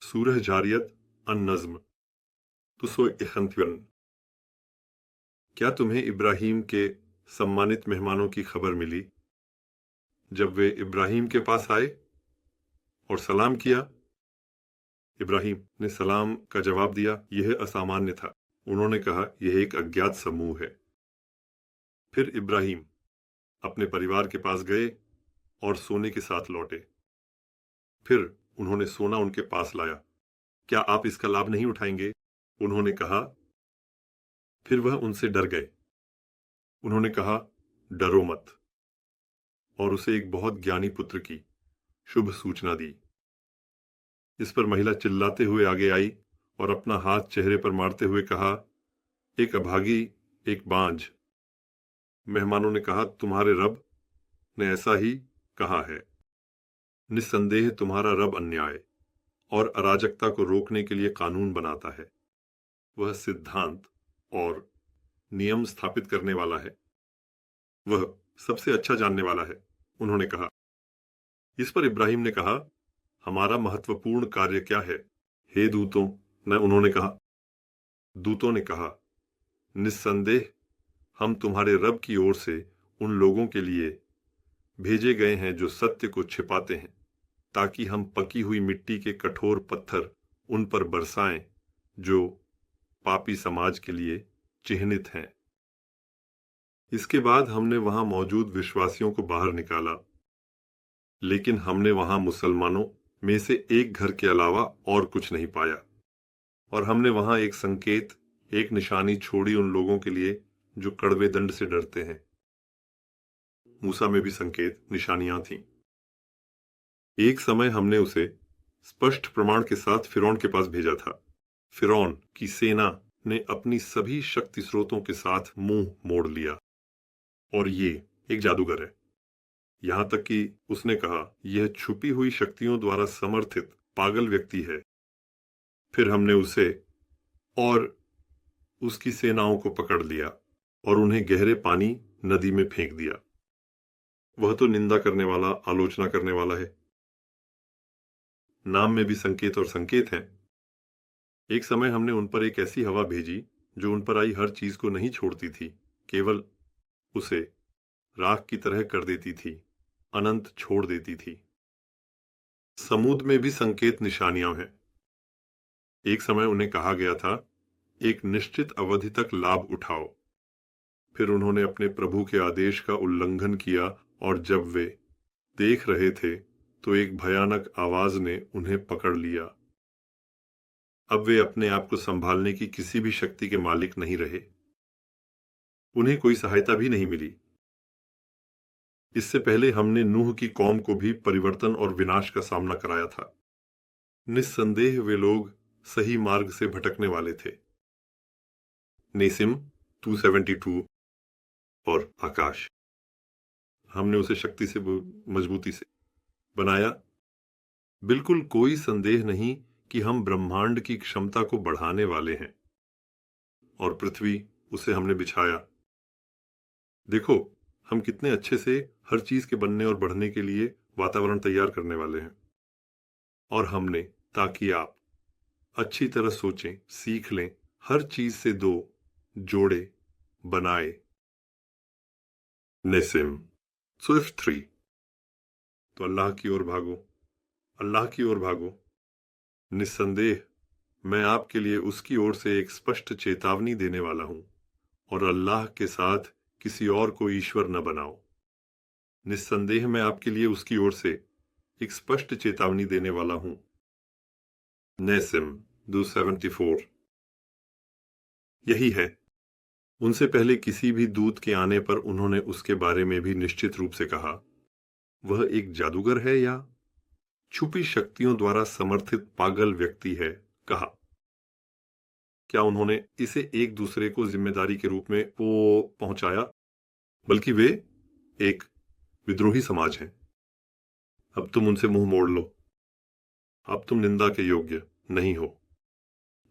सूरह जारियत अन-नज़्म तुसो इखंतियन। क्या तुम्हें इब्राहीम के सम्मानित मेहमानों की खबर मिली जब वे इब्राहीम के पास आए और सलाम किया? इब्राहीम ने सलाम का जवाब दिया। यह असामान्य था। उन्होंने कहा, यह एक अज्ञात समूह है। फिर इब्राहीम अपने परिवार के पास गए और सोने के साथ लौटे। फिर उन्होंने सोना उनके पास लाया। क्या आप इसका लाभ नहीं उठाएंगे? उन्होंने कहा। फिर वह उनसे डर गए। उन्होंने कहा, डरो मत, और उसे एक बहुत ज्ञानी पुत्र की शुभ सूचना दी। इस पर महिला चिल्लाते हुए आगे आई और अपना हाथ चेहरे पर मारते हुए कहा, एक अभागी, एक बांझ। मेहमानों ने कहा, तुम्हारे रब ने ऐसा ही कहा है। निस्संदेह तुम्हारा रब अन्याय और अराजकता को रोकने के लिए कानून बनाता है। वह सिद्धांत और नियम स्थापित करने वाला है। वह सबसे अच्छा जानने वाला है। उन्होंने कहा। इस पर इब्राहीम ने कहा, हमारा महत्वपूर्ण कार्य क्या है, हे दूतों ने उन्होंने कहा। दूतों ने कहा, निस्संदेह हम तुम्हारे रब की ओर से उन लोगों के लिए भेजे गए हैं जो सत्य को छिपाते हैं, ताकि हम पकी हुई मिट्टी के कठोर पत्थर उन पर बरसाएं जो पापी समाज के लिए चिह्नित हैं। इसके बाद हमने वहां मौजूद विश्वासियों को बाहर निकाला, लेकिन हमने वहां मुसलमानों में से एक घर के अलावा और कुछ नहीं पाया, और हमने वहां एक संकेत, एक निशानी छोड़ी उन लोगों के लिए जो कड़वे दंड से डरते हैं। मूसा में भी संकेत, निशानियां थीं। एक समय हमने उसे स्पष्ट प्रमाण के साथ फिरौन के पास भेजा था। फिरौन की सेना ने अपनी सभी शक्ति स्रोतों के साथ मुंह मोड़ लिया, और ये एक जादूगर है। यहां तक कि उसने कहा, यह छुपी हुई शक्तियों द्वारा समर्थित पागल व्यक्ति है। फिर हमने उसे और उसकी सेनाओं को पकड़ लिया और उन्हें गहरे पानी नदी में फेंक दिया। वह तो निंदा करने वाला, आलोचना करने वाला है। नाम में भी संकेत और संकेत हैं। एक समय हमने उन पर एक ऐसी हवा भेजी जो उन पर आई हर चीज को नहीं छोड़ती थी, केवल उसे राख की तरह कर देती थी, अनंत छोड़ देती थी। समूद में भी संकेत, निशानियां हैं। एक समय उन्हें कहा गया था, एक निश्चित अवधि तक लाभ उठाओ। फिर उन्होंने अपने प्रभु के आदेश का उल्लंघन किया, और जब वे देख रहे थे तो एक भयानक आवाज ने उन्हें पकड़ लिया। अब वे अपने आप को संभालने की किसी भी शक्ति के मालिक नहीं रहे। उन्हें कोई सहायता भी नहीं मिली। इससे पहले हमने नूह की कौम को भी परिवर्तन और विनाश का सामना कराया था। निस्संदेह वे लोग सही मार्ग से भटकने वाले थे। नेसिम 272 और आकाश। हमने उसे शक्ति से, मजबूती से बनाया। बिल्कुल कोई संदेह नहीं कि हम ब्रह्मांड की क्षमता को बढ़ाने वाले हैं, और पृथ्वी, उसे हमने बिछाया। देखो, हम कितने अच्छे से हर चीज के बनने और बढ़ने के लिए वातावरण तैयार करने वाले हैं। और हमने, ताकि आप अच्छी तरह सोचें, सीख लें, हर चीज से दो जोड़े बनाए। नेसिम स्विफ्ट 3। तो अल्लाह की ओर भागो, अल्लाह की ओर भागो। निस्संदेह मैं आपके लिए उसकी ओर से एक स्पष्ट चेतावनी देने वाला हूं, और अल्लाह के साथ किसी और को ईश्वर न बनाओ। निस्संदेह मैं आपके लिए उसकी ओर से एक स्पष्ट चेतावनी देने वाला हूं। नेसिम 274। यही है। उनसे पहले किसी भी दूत के आने पर उन्होंने उसके बारे में भी निश्चित रूप से कहा, वह एक जादूगर है या छुपी शक्तियों द्वारा समर्थित पागल व्यक्ति है। कहा, क्या उन्होंने इसे एक दूसरे को जिम्मेदारी के रूप में पहुंचाया, बल्कि वे एक विद्रोही समाज हैं। अब तुम उनसे मुंह मोड़ लो। अब तुम निंदा के योग्य नहीं हो,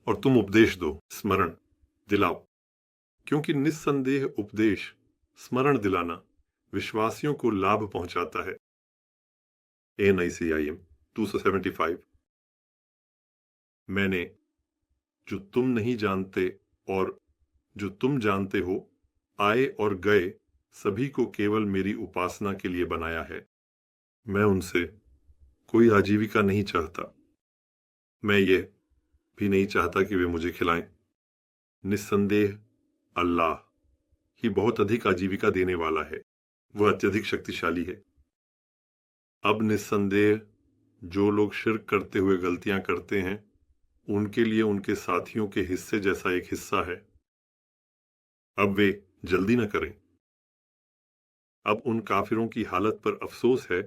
और तुम उपदेश दो, स्मरण दिलाओ, क्योंकि निस्संदेह उपदेश, स्मरण दिलाना विश्वासियों को लाभ पहुंचाता है। ANICIM 275। मैंने जो तुम नहीं जानते और जो तुम जानते हो आए और गए सभी को केवल मेरी उपासना के लिए बनाया है। मैं उनसे कोई आजीविका नहीं चाहता। मैं यह भी नहीं चाहता कि वे मुझे खिलाएं। निस्संदेह अल्लाह ही बहुत अधिक आजीविका देने वाला है, वह अत्यधिक शक्तिशाली है। अब निस्संदेह जो लोग शिर्क करते हुए गलतियां करते हैं उनके लिए उनके साथियों के हिस्से जैसा एक हिस्सा है। अब वे जल्दी न करें। अब उन काफिरों की हालत पर अफसोस है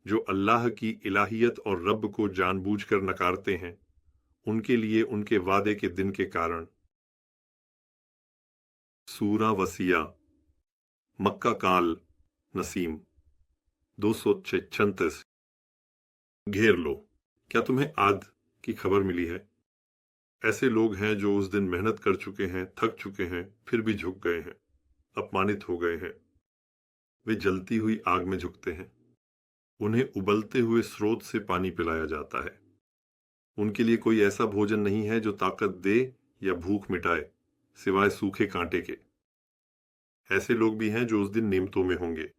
जो अल्लाह की इलाहियत और रब को जानबूझकर नकारते हैं, उनके लिए उनके वादे के दिन के कारण। सूरा वसिया मक्का काल नसीम 236। घेर लो। क्या तुम्हें आद की खबर मिली है? ऐसे लोग हैं जो उस दिन मेहनत कर चुके हैं, थक चुके हैं, फिर भी झुक गए हैं, अपमानित हो गए हैं। वे जलती हुई आग में झुकते हैं। उन्हें उबलते हुए स्रोत से पानी पिलाया जाता है। उनके लिए कोई ऐसा भोजन नहीं है जो ताकत दे या भूख मिटाए, सिवाय सूखे कांटे के। ऐसे लोग भी हैं जो उस दिन नेमतों में होंगे।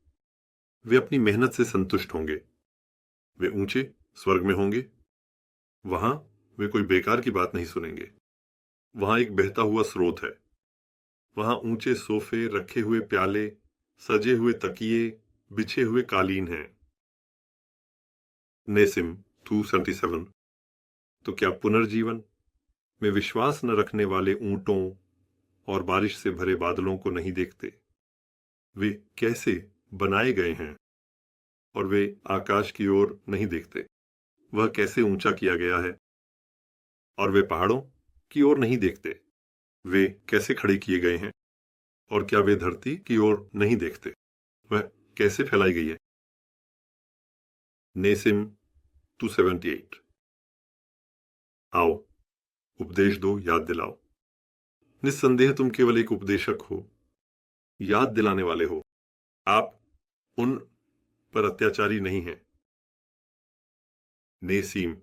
वे अपनी मेहनत से संतुष्ट होंगे। वे ऊंचे स्वर्ग में होंगे। वहां वे कोई बेकार की बात नहीं सुनेंगे। वहां एक बहता हुआ स्रोत है। वहां ऊंचे सोफे, रखे हुए प्याले, सजे हुए तकिए, बिछे हुए कालीन हैं। नेसिम 277। तो क्या पुनर्जीवन में विश्वास न रखने वाले ऊंटों और बारिश से भरे बादलों को नहीं देखते? वे कैसे बनाए गए हैं और वे आकाश की ओर नहीं देखते। वह कैसे ऊंचा किया गया है और वे पहाड़ों की ओर नहीं देखते। वे कैसे खड़े किए गए हैं और क्या वे धरती की ओर नहीं देखते। वह कैसे फैलाई गई है। नेसिम 278। आओ उपदेश दो, याद दिलाओ। निस्संदेह तुम केवल एक उपदेशक हो, याद दिलाने वाले हो। आप उन पर अत्याचारी नहीं हैं। नेसीम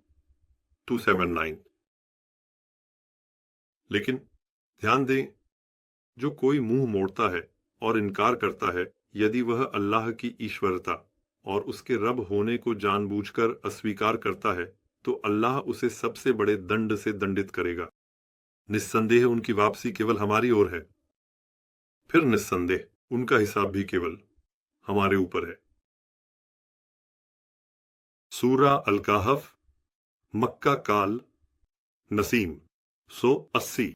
279। लेकिन ध्यान दें, जो कोई मुंह मोड़ता है और इनकार करता है यदि वह अल्लाह की ईश्वरता और उसके रब होने को जानबूझकर अस्वीकार करता है तो अल्लाह उसे सबसे बड़े दंड से दंडित करेगा। निस्संदेह उनकी वापसी केवल हमारी ओर है। फिर निस्संदेह उनका हिसाब भी केवल हमारे ऊपर है। सूरा अल कहफ मक्का काल नसीम 180।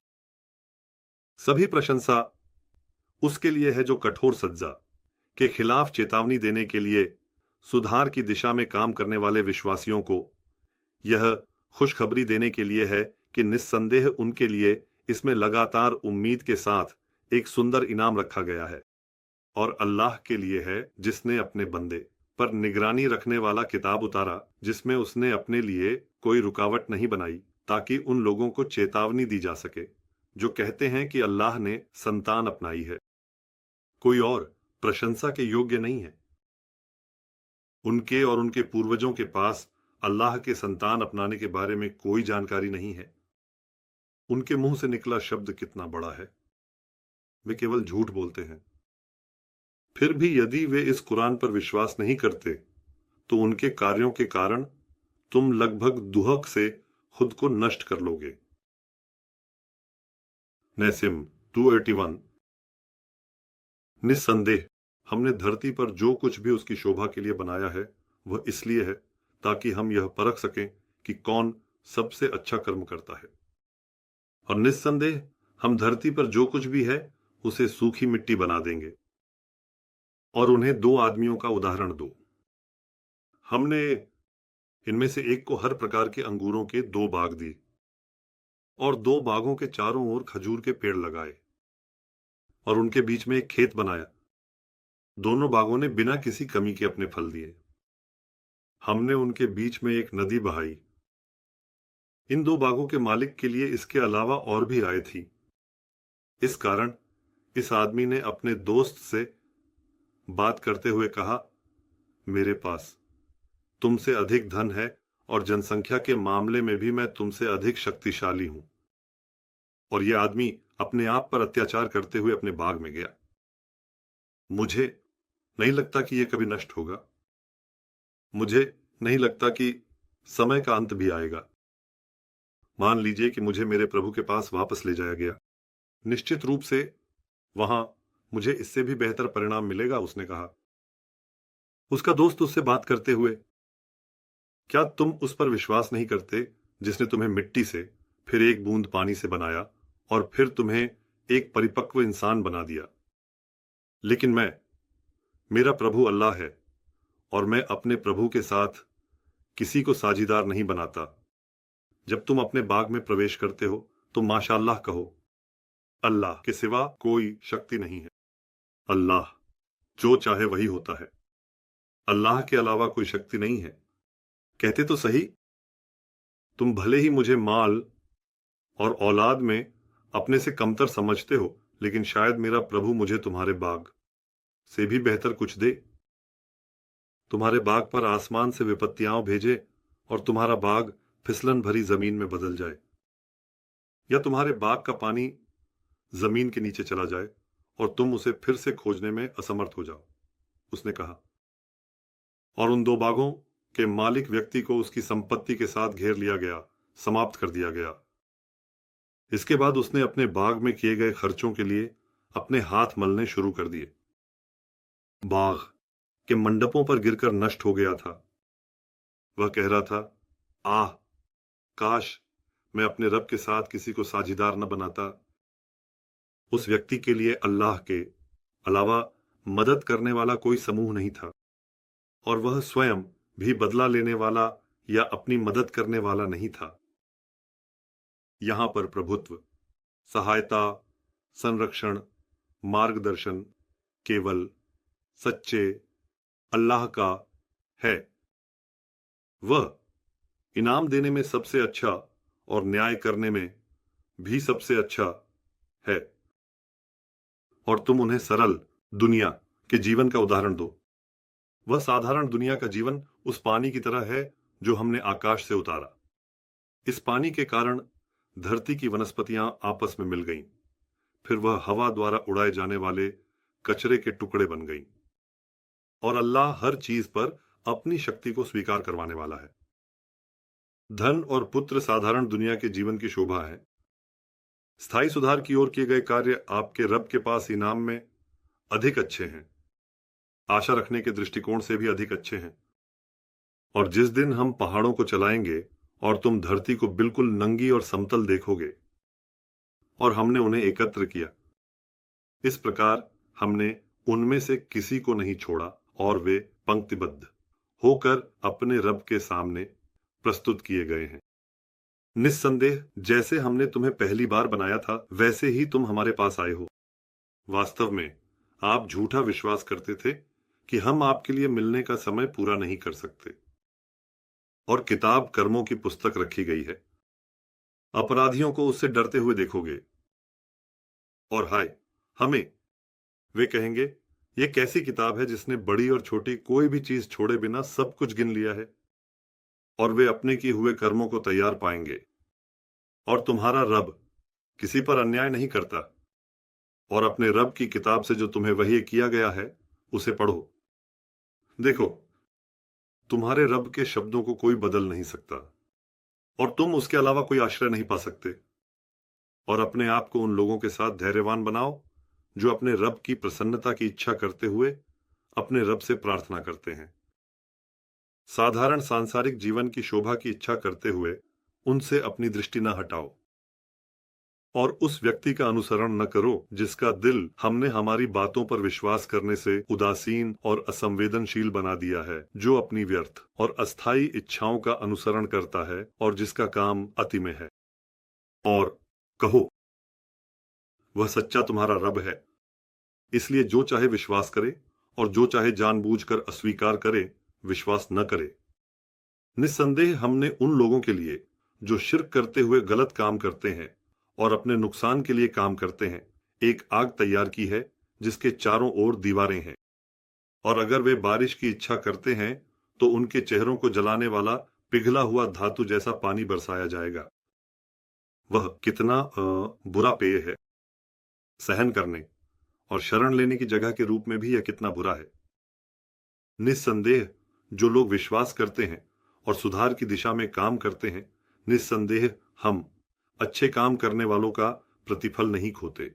सभी प्रशंसा उसके लिए है जो कठोर सज्जा के खिलाफ चेतावनी देने के लिए सुधार की दिशा में काम करने वाले विश्वासियों को यह खुशखबरी देने के लिए है कि निस्संदेह उनके लिए इसमें लगातार उम्मीद के साथ एक सुंदर इनाम रखा गया है और अल्लाह के लिए है जिसने अपने बंदे पर निगरानी रखने वाला किताब उतारा, जिसमें उसने अपने लिए कोई रुकावट नहीं बनाई ताकि उन लोगों को चेतावनी दी जा सके जो कहते हैं कि अल्लाह ने संतान अपनाई है। कोई और प्रशंसा के योग्य नहीं है। उनके और उनके पूर्वजों के पास अल्लाह के संतान अपनाने के बारे में कोई जानकारी नहीं है। उनके मुंह से निकला शब्द कितना बड़ा है। वे केवल झूठ बोलते हैं। फिर भी यदि वे इस कुरान पर विश्वास नहीं करते तो उनके कार्यों के कारण तुम लगभग दुहक से खुद को नष्ट कर लोगे। नेसिम 281। निस्संदेह हमने धरती पर जो कुछ भी उसकी शोभा के लिए बनाया है वह इसलिए है ताकि हम यह परख सकें कि कौन सबसे अच्छा कर्म करता है। और निस्संदेह हम धरती पर जो कुछ भी है उसे सूखी मिट्टी बना देंगे। और उन्हें दो आदमियों का उदाहरण दो। हमने इनमें से एक को हर प्रकार के अंगूरों के 2 बाग दिए और 2 बागों के चारों ओर खजूर के पेड़ लगाए और उनके बीच में एक खेत बनाया। दोनों बागों ने बिना किसी कमी के अपने फल दिए। हमने उनके बीच में एक नदी बहाई। इन 2 बागों के मालिक के लिए इसके अलावा और भी आय थी। इस कारण इस आदमी ने अपने दोस्त से बात करते हुए कहा, मेरे पास तुमसे अधिक धन है और जनसंख्या के मामले में भी मैं तुमसे अधिक शक्तिशाली हूं। और यह आदमी अपने आप पर अत्याचार करते हुए अपने बाग में गया। मुझे नहीं लगता कि यह कभी नष्ट होगा। मुझे नहीं लगता कि समय का अंत भी आएगा। मान लीजिए कि मुझे मेरे प्रभु के पास वापस ले जाया गया। निश्चित रूप से वहां मुझे इससे भी बेहतर परिणाम मिलेगा, उसने कहा। उसका दोस्त उससे बात करते हुए, क्या तुम उस पर विश्वास नहीं करते जिसने तुम्हें मिट्टी से, फिर एक बूंद पानी से बनाया और फिर तुम्हें एक परिपक्व इंसान बना दिया? लेकिन मेरा प्रभु अल्लाह है और मैं अपने प्रभु के साथ किसी को साझीदार नहीं बनाता। जब तुम अपने बाग में प्रवेश करते हो तो माशाअल्लाह कहो। अल्लाह के सिवा कोई शक्ति नहीं है। अल्लाह जो चाहे वही होता है। अल्लाह के अलावा कोई शक्ति नहीं है। कहते तो सही, तुम भले ही मुझे माल और औलाद में अपने से कमतर समझते हो, लेकिन शायद मेरा प्रभु मुझे तुम्हारे बाग से भी बेहतर कुछ दे। तुम्हारे बाग पर आसमान से विपत्तियां भेजे और तुम्हारा बाग फिसलन भरी जमीन में बदल जाए, या तुम्हारे बाग का पानी जमीन के नीचे चला जाए और तुम उसे फिर से खोजने में असमर्थ हो जाओ, उसने कहा। और उन दो बागों के मालिक व्यक्ति को उसकी संपत्ति के साथ घेर लिया गया, समाप्त कर दिया गया। इसके बाद उसने अपने बाग में किए गए खर्चों के लिए अपने हाथ मलने शुरू कर दिए। बाग के मंडपों पर गिरकर नष्ट हो गया था। वह कह रहा था, आह, काश मैं अपने रब के साथ किसी को साझीदार न बनाता। उस व्यक्ति के लिए अल्लाह के अलावा मदद करने वाला कोई समूह नहीं था, और वह स्वयं भी बदला लेने वाला या अपनी मदद करने वाला नहीं था। यहां पर प्रभुत्व, सहायता, संरक्षण, मार्गदर्शन केवल सच्चे अल्लाह का है। वह इनाम देने में सबसे अच्छा और न्याय करने में भी सबसे अच्छा है। और तुम उन्हें सरल दुनिया के जीवन का उदाहरण दो। वह साधारण दुनिया का जीवन उस पानी की तरह है जो हमने आकाश से उतारा। इस पानी के कारण धरती की वनस्पतियां आपस में मिल गईं। फिर वह हवा द्वारा उड़ाए जाने वाले कचरे के टुकड़े बन गईं। और अल्लाह हर चीज पर अपनी शक्ति को स्वीकार करवाने वाला है। धन और पुत्र साधारण दुनिया के जीवन की शोभा है। स्थायी सुधार की ओर किए गए कार्य आपके रब के पास इनाम में अधिक अच्छे हैं, आशा रखने के दृष्टिकोण से भी अधिक अच्छे हैं। और जिस दिन हम पहाड़ों को चलाएंगे और तुम धरती को बिल्कुल नंगी और समतल देखोगे, और हमने उन्हें एकत्र किया, इस प्रकार हमने उनमें से किसी को नहीं छोड़ा और वे पंक्तिबद्ध होकर अपने रब के सामने प्रस्तुत किए गए हैं। निस्संदेह जैसे हमने तुम्हें पहली बार बनाया था वैसे ही तुम हमारे पास आए हो। वास्तव में आप झूठा विश्वास करते थे कि हम आपके लिए मिलने का समय पूरा नहीं कर सकते। और किताब कर्मों की पुस्तक रखी गई है। अपराधियों को उससे डरते हुए देखोगे। और हाय हमें, वे कहेंगे, यह कैसी किताब है जिसने बड़ी और छोटी कोई भी चीज छोड़े बिना सब कुछ गिन लिया है। और वे अपने किए हुए कर्मों को तैयार पाएंगे। और तुम्हारा रब किसी पर अन्याय नहीं करता। और अपने रब की किताब से जो तुम्हें वही किया गया है उसे पढ़ो। देखो, तुम्हारे रब के शब्दों को कोई बदल नहीं सकता और तुम उसके अलावा कोई आश्रय नहीं पा सकते। और अपने आप को उन लोगों के साथ धैर्यवान बनाओ जो अपने रब की प्रसन्नता की इच्छा करते हुए अपने रब से प्रार्थना करते हैं। साधारण सांसारिक जीवन की शोभा की इच्छा करते हुए उनसे अपनी दृष्टि न हटाओ। और उस व्यक्ति का अनुसरण न करो जिसका दिल हमने हमारी बातों पर विश्वास करने से उदासीन और असंवेदनशील बना दिया है, जो अपनी व्यर्थ और अस्थायी इच्छाओं का अनुसरण करता है और जिसका काम अति में है। और कहो, वह सच्चा तुम्हारा रब है। इसलिए जो चाहे विश्वास करे और जो चाहे जानबूझकर अस्वीकार करे विश्वास न करे। निस्संदेह हमने उन लोगों के लिए जो शिर्क करते हुए गलत काम करते हैं और अपने नुकसान के लिए काम करते हैं, एक आग तैयार की है जिसके चारों ओर दीवारें हैं। और अगर वे बारिश की इच्छा करते हैं तो उनके चेहरों को जलाने वाला पिघला हुआ धातु जैसा पानी बरसाया जाएगा। वह कितना बुरा पेय है। सहन करने और शरण लेने की जगह के रूप में भी यह कितना बुरा है। निस्संदेह जो लोग विश्वास करते हैं और सुधार की दिशा में काम करते हैं, निस्संदेह हम अच्छे काम करने वालों का प्रतिफल नहीं खोते।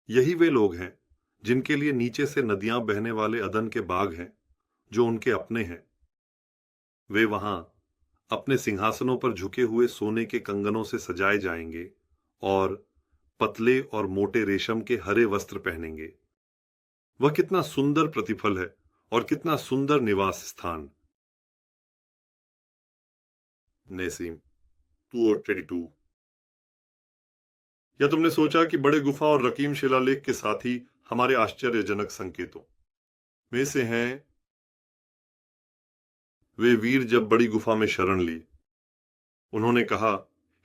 यही वे लोग हैं जिनके लिए नीचे से नदियां बहने वाले अदन के बाग हैं, जो उनके अपने हैं। वे वहां अपने सिंहासनों पर झुके हुए सोने के कंगनों से सजाए जाएंगे और पतले और मोटे रेशम के हरे वस्त्र पहनेंगे। वह कितना सुंदर प्रतिफल है और कितना सुंदर निवास स्थान। नेसीम 2:22। या तुमने सोचा कि बड़े गुफा और रकीम शिलालेख के साथ ही हमारे आश्चर्यजनक संकेतों में से हैं वे वीर जब बड़ी गुफा में शरण ली, उन्होंने कहा,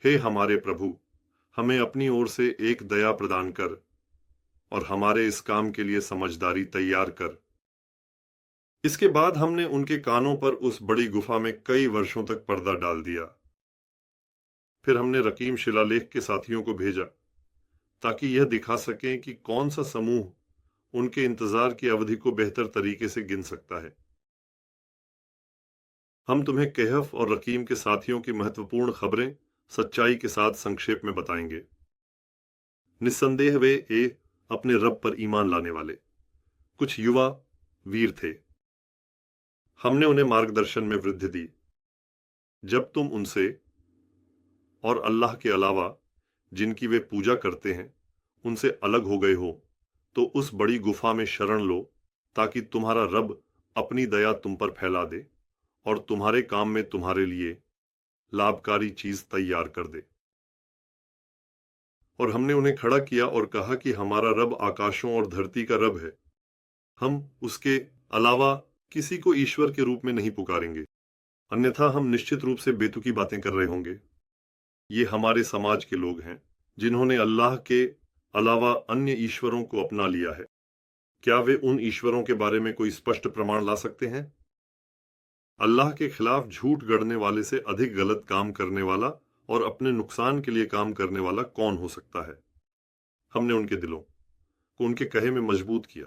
हे हमारे प्रभु, हमें अपनी ओर से एक दया प्रदान कर और हमारे इस काम के लिए समझदारी तैयार कर। इसके बाद हमने उनके कानों पर उस बड़ी गुफा में कई वर्षों तक पर्दा डाल दिया। फिर हमने रकीम शिलालेख के साथियों को भेजा ताकि यह दिखा सकें कि कौन सा समूह उनके इंतजार की अवधि को बेहतर तरीके से गिन सकता है। हम तुम्हें कहफ और रकीम के साथियों की महत्वपूर्ण खबरें सच्चाई के साथ संक्षेप में बताएंगे। निस्संदेह वे अपने रब पर ईमान लाने वाले कुछ युवा वीर थे। हमने उन्हें मार्गदर्शन में वृद्धि दी। जब तुम उनसे और अल्लाह के अलावा जिनकी वे पूजा करते हैं उनसे अलग हो गए हो, तो उस बड़ी गुफा में शरण लो ताकि तुम्हारा रब अपनी दया तुम पर फैला दे और तुम्हारे काम में तुम्हारे लिए लाभकारी चीज तैयार कर दे। और हमने उन्हें खड़ा किया और कहा कि हमारा रब आकाशों और धरती का रब है। हम उसके अलावा किसी को ईश्वर के रूप में नहीं पुकारेंगे, अन्यथा हम निश्चित रूप से बेतुकी बातें कर रहे होंगे। ये हमारे समाज के लोग हैं जिन्होंने अल्लाह के अलावा अन्य ईश्वरों को अपना लिया है। क्या वे उन ईश्वरों के बारे में कोई स्पष्ट प्रमाण ला सकते हैं? अल्लाह के खिलाफ झूठ गढ़ने वाले से अधिक गलत काम करने वाला और अपने नुकसान के लिए काम करने वाला कौन हो सकता है? हमने उनके दिलों को उनके कहे में मजबूत किया।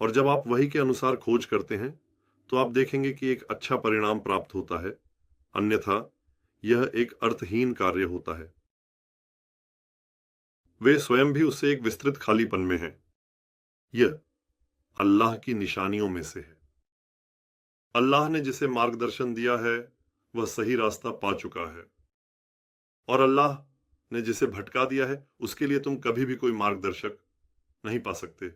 और जब आप वही के अनुसार खोज करते हैं तो आप देखेंगे कि एक अच्छा परिणाम प्राप्त होता है, अन्यथा यह एक अर्थहीन कार्य होता है। वे स्वयं भी उससे एक विस्तृत खालीपन में हैं। यह अल्लाह की निशानियों में से है। अल्लाह ने जिसे मार्गदर्शन दिया है वह सही रास्ता पा चुका है, और अल्लाह ने जिसे भटका दिया है उसके लिए तुम कभी भी कोई मार्गदर्शक नहीं पा सकते।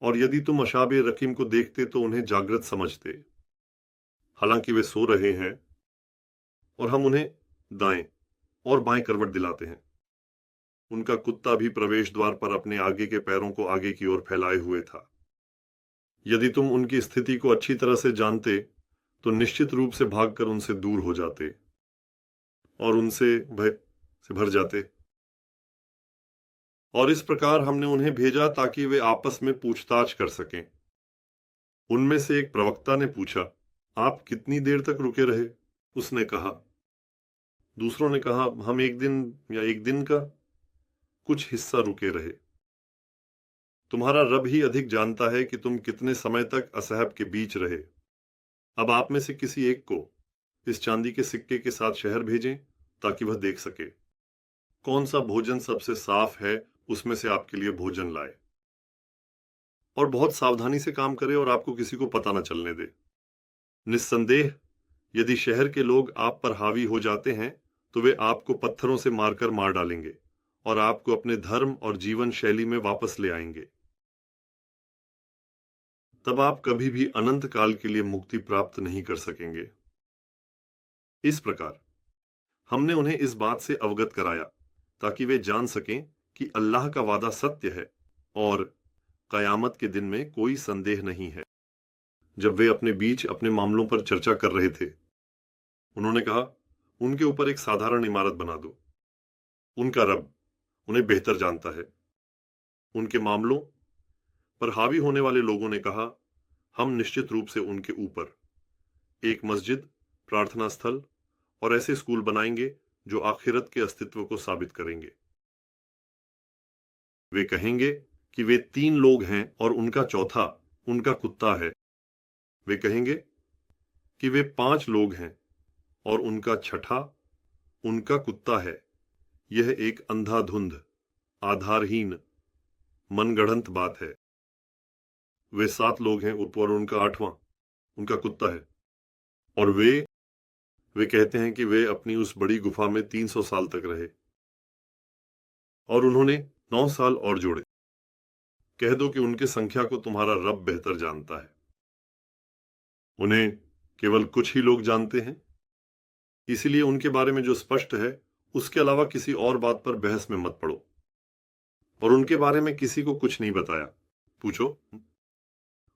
और यदि तुम अशाबे रकीम को देखते तो उन्हें जागृत समझते, हालांकि वे सो रहे हैं, और हम उन्हें दाएं और बाएं करवट दिलाते हैं। उनका कुत्ता भी प्रवेश द्वार पर अपने आगे के पैरों को आगे की ओर फैलाए हुए था। यदि तुम उनकी स्थिति को अच्छी तरह से जानते तो निश्चित रूप से भागकर उनसे दूर हो जाते और उनसे भय से भर जाते। और इस प्रकार हमने उन्हें भेजा ताकि वे आपस में पूछताछ कर सकें। उनमें से एक प्रवक्ता ने पूछा, आप कितनी देर तक रुके रहे? उसने कहा, दूसरों ने कहा, हम एक दिन या एक दिन का कुछ हिस्सा रुके रहे। तुम्हारा रब ही अधिक जानता है कि तुम कितने समय तक असहब के बीच रहे। अब आप में से किसी एक को इस चांदी के सिक्के के साथ शहर भेजें ताकि वह देख सके कौन सा भोजन सबसे साफ है, उसमें से आपके लिए भोजन लाए, और बहुत सावधानी से काम करे और आपको किसी को पता न चलने दे। निस्संदेह यदि शहर के लोग आप पर हावी हो जाते हैं तो वे आपको पत्थरों से मारकर मार डालेंगे और आपको अपने धर्म और जीवन शैली में वापस ले आएंगे। तब आप कभी भी अनंत काल के लिए मुक्ति प्राप्त नहीं कर सकेंगे। इस प्रकार हमने उन्हें इस बात से अवगत कराया ताकि वे जान सकें कि अल्लाह का वादा सत्य है और कयामत के दिन में कोई संदेह नहीं है। जब वे अपने बीच अपने मामलों पर चर्चा कर रहे थे, उन्होंने कहा, उनके ऊपर एक साधारण इमारत बना दो। उनका रब उन्हें बेहतर जानता है। उनके मामलों पर हावी होने वाले लोगों ने कहा, हम निश्चित रूप से उनके ऊपर एक मस्जिद, प्रार्थना स्थल और ऐसे स्कूल बनाएंगे जो आखिरत के अस्तित्व को साबित करेंगे। वे कहेंगे कि वे 3 लोग हैं और उनका चौथा उनका कुत्ता है। वे कहेंगे कि वे 5 लोग हैं और उनका छठा उनका कुत्ता है। यह एक अंधाधुंध, आधारहीन, मनगढ़ंत बात है। वे 7 लोग हैं और उनका 8वां उनका कुत्ता है। और वे कहते हैं कि वे अपनी उस बड़ी गुफा में 300 साल तक रहे और उन्होंने 9 साल और जोड़े। कह दो कि उनकी संख्या को तुम्हारा रब बेहतर जानता है। उन्हें केवल कुछ ही लोग जानते हैं, इसीलिए उनके बारे में जो स्पष्ट है उसके अलावा किसी और बात पर बहस में मत पड़ो। और उनके बारे में किसी को कुछ नहीं बताया, पूछो।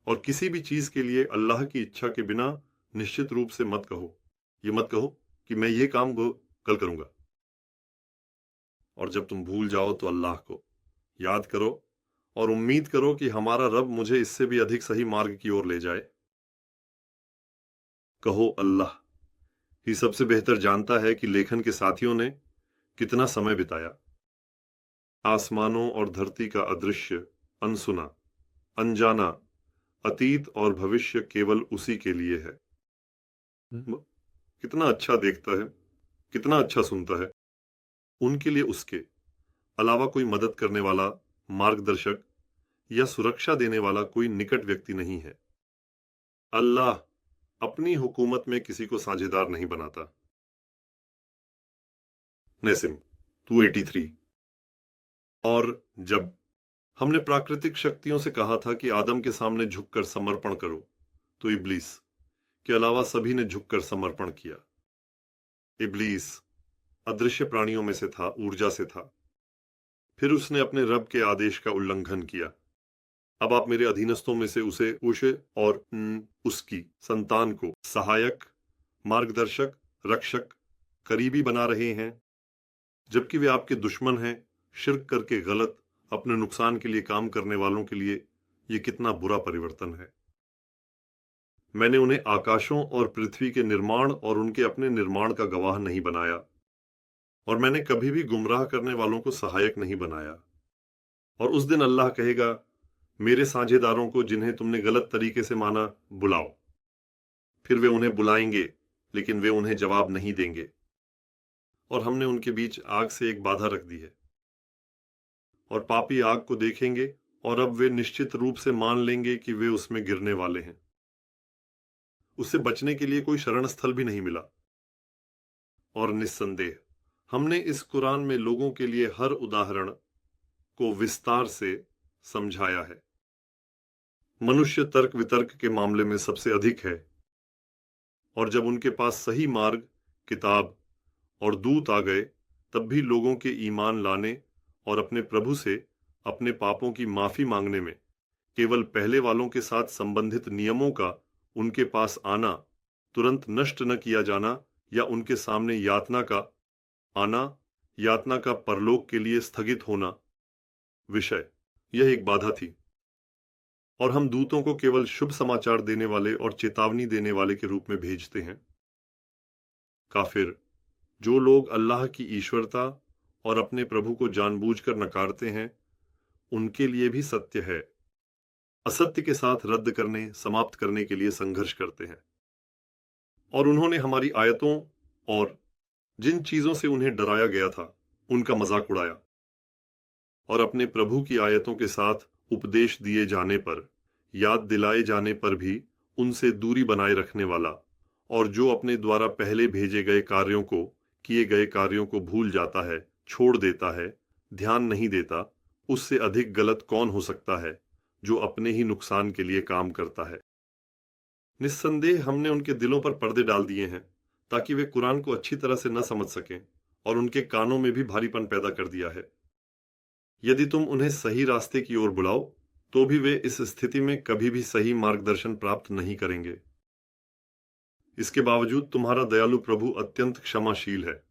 और किसी भी चीज के लिए अल्लाह की इच्छा के बिना निश्चित रूप से मत कहो। ये मत कहो कि मैं ये काम कल करूंगा। और जब तुम भूल जाओ तो अल्लाह को याद करो और उम्मीद करो कि हमारा रब मुझे इससे भी अधिक सही मार्ग की ओर ले जाए। कहो अल्लाह ही सबसे बेहतर जानता है कि लेखन के साथियों ने कितना समय बिताया। आसमानों और धरती का अदृश्य, अनसुना, अनजाना, अतीत और भविष्य केवल उसी के लिए है। कितना अच्छा देखता है, कितना अच्छा सुनता है। उनके लिए उसके अलावा कोई मदद करने वाला, मार्गदर्शक या सुरक्षा देने वाला कोई निकट व्यक्ति नहीं है। अल्लाह अपनी हुकूमत में किसी को साझेदार नहीं बनाता। नेसिम 283। और जब हमने प्राकृतिक शक्तियों से कहा था कि आदम के सामने झुककर समर्पण करो, तो इब्लीस के अलावा सभी ने झुककर समर्पण किया। इब्लीस अदृश्य प्राणियों में से था, ऊर्जा से था। फिर उसने अपने रब के आदेश का उल्लंघन किया। अब आप मेरे अधीनस्थों में से उसे और उसकी संतान को सहायक, मार्गदर्शक, रक्षक, करीबी बना रहे हैं, जबकि वे आपके दुश्मन हैं। शिर्क करके गलत, अपने नुकसान के लिए काम करने वालों के लिए ये कितना बुरा परिवर्तन है। मैंने उन्हें आकाशों और पृथ्वी के निर्माण और उनके अपने निर्माण का गवाह नहीं बनाया, और मैंने कभी भी गुमराह करने वालों को सहायक नहीं बनाया। और उस दिन अल्लाह कहेगा, मेरे साझेदारों को जिन्हें तुमने गलत तरीके से माना, बुलाओ। फिर वे उन्हें बुलाएंगे, लेकिन वे उन्हें जवाब नहीं देंगे। और हमने उनके बीच आग से एक बाधा रख दी है। और पापी आग को देखेंगे और अब वे निश्चित रूप से मान लेंगे कि वे उसमें गिरने वाले हैं। उससे बचने के लिए कोई शरण स्थल भी नहीं मिला। और निस्संदेह हमने इस कुरान में लोगों के लिए हर उदाहरण को विस्तार से समझाया है। मनुष्य तर्क वितर्क के मामले में सबसे अधिक है, और जब उनके पास सही मार्ग, किताब और दूत आ गए, तब भी लोगों के ईमान लाने और अपने प्रभु से अपने पापों की माफी मांगने में केवल पहले वालों के साथ संबंधित नियमों का उनके पास आना, तुरंत नष्ट न किया जाना, या उनके सामने यातना का आना, यातना का परलोक के लिए स्थगित होना विषय, यह एक बाधा थी। और हम दूतों को केवल शुभ समाचार देने वाले और चेतावनी देने वाले के रूप में भेजते हैं। काफिर, जो लोग अल्लाह की ईश्वरता और अपने प्रभु को जानबूझकर नकारते हैं, उनके लिए भी सत्य है। असत्य के साथ रद्द करने, समाप्त करने के लिए संघर्ष करते हैं। और उन्होंने हमारी आयतों और जिन चीजों से उन्हें डराया गया था, उनका मजाक उड़ाया। और अपने प्रभु की आयतों के साथ उपदेश दिए जाने पर, याद दिलाए जाने पर भी उनसे दूरी बनाए रखने वाला, और जो अपने द्वारा पहले भेजे गए कार्यों को, किए गए कार्यों को भूल जाता है, छोड़ देता है, ध्यान नहीं देता, उससे अधिक गलत कौन हो सकता है, जो अपने ही नुकसान के लिए काम करता है। निस्संदेह हमने उनके दिलों पर पर्दे डाल दिए हैं, ताकि वे कुरान को अच्छी तरह से न समझ सकें, और उनके कानों में भी भारीपन पैदा कर दिया है। यदि तुम उन्हें सही रास्ते की ओर बुलाओ, तो भी वे इस स्थिति में कभी भी सही मार्गदर्शन प्राप्त नहीं करेंगे। इसके बावजूद तुम्हारा दयालु प्रभु अत्यंत क्षमाशील है।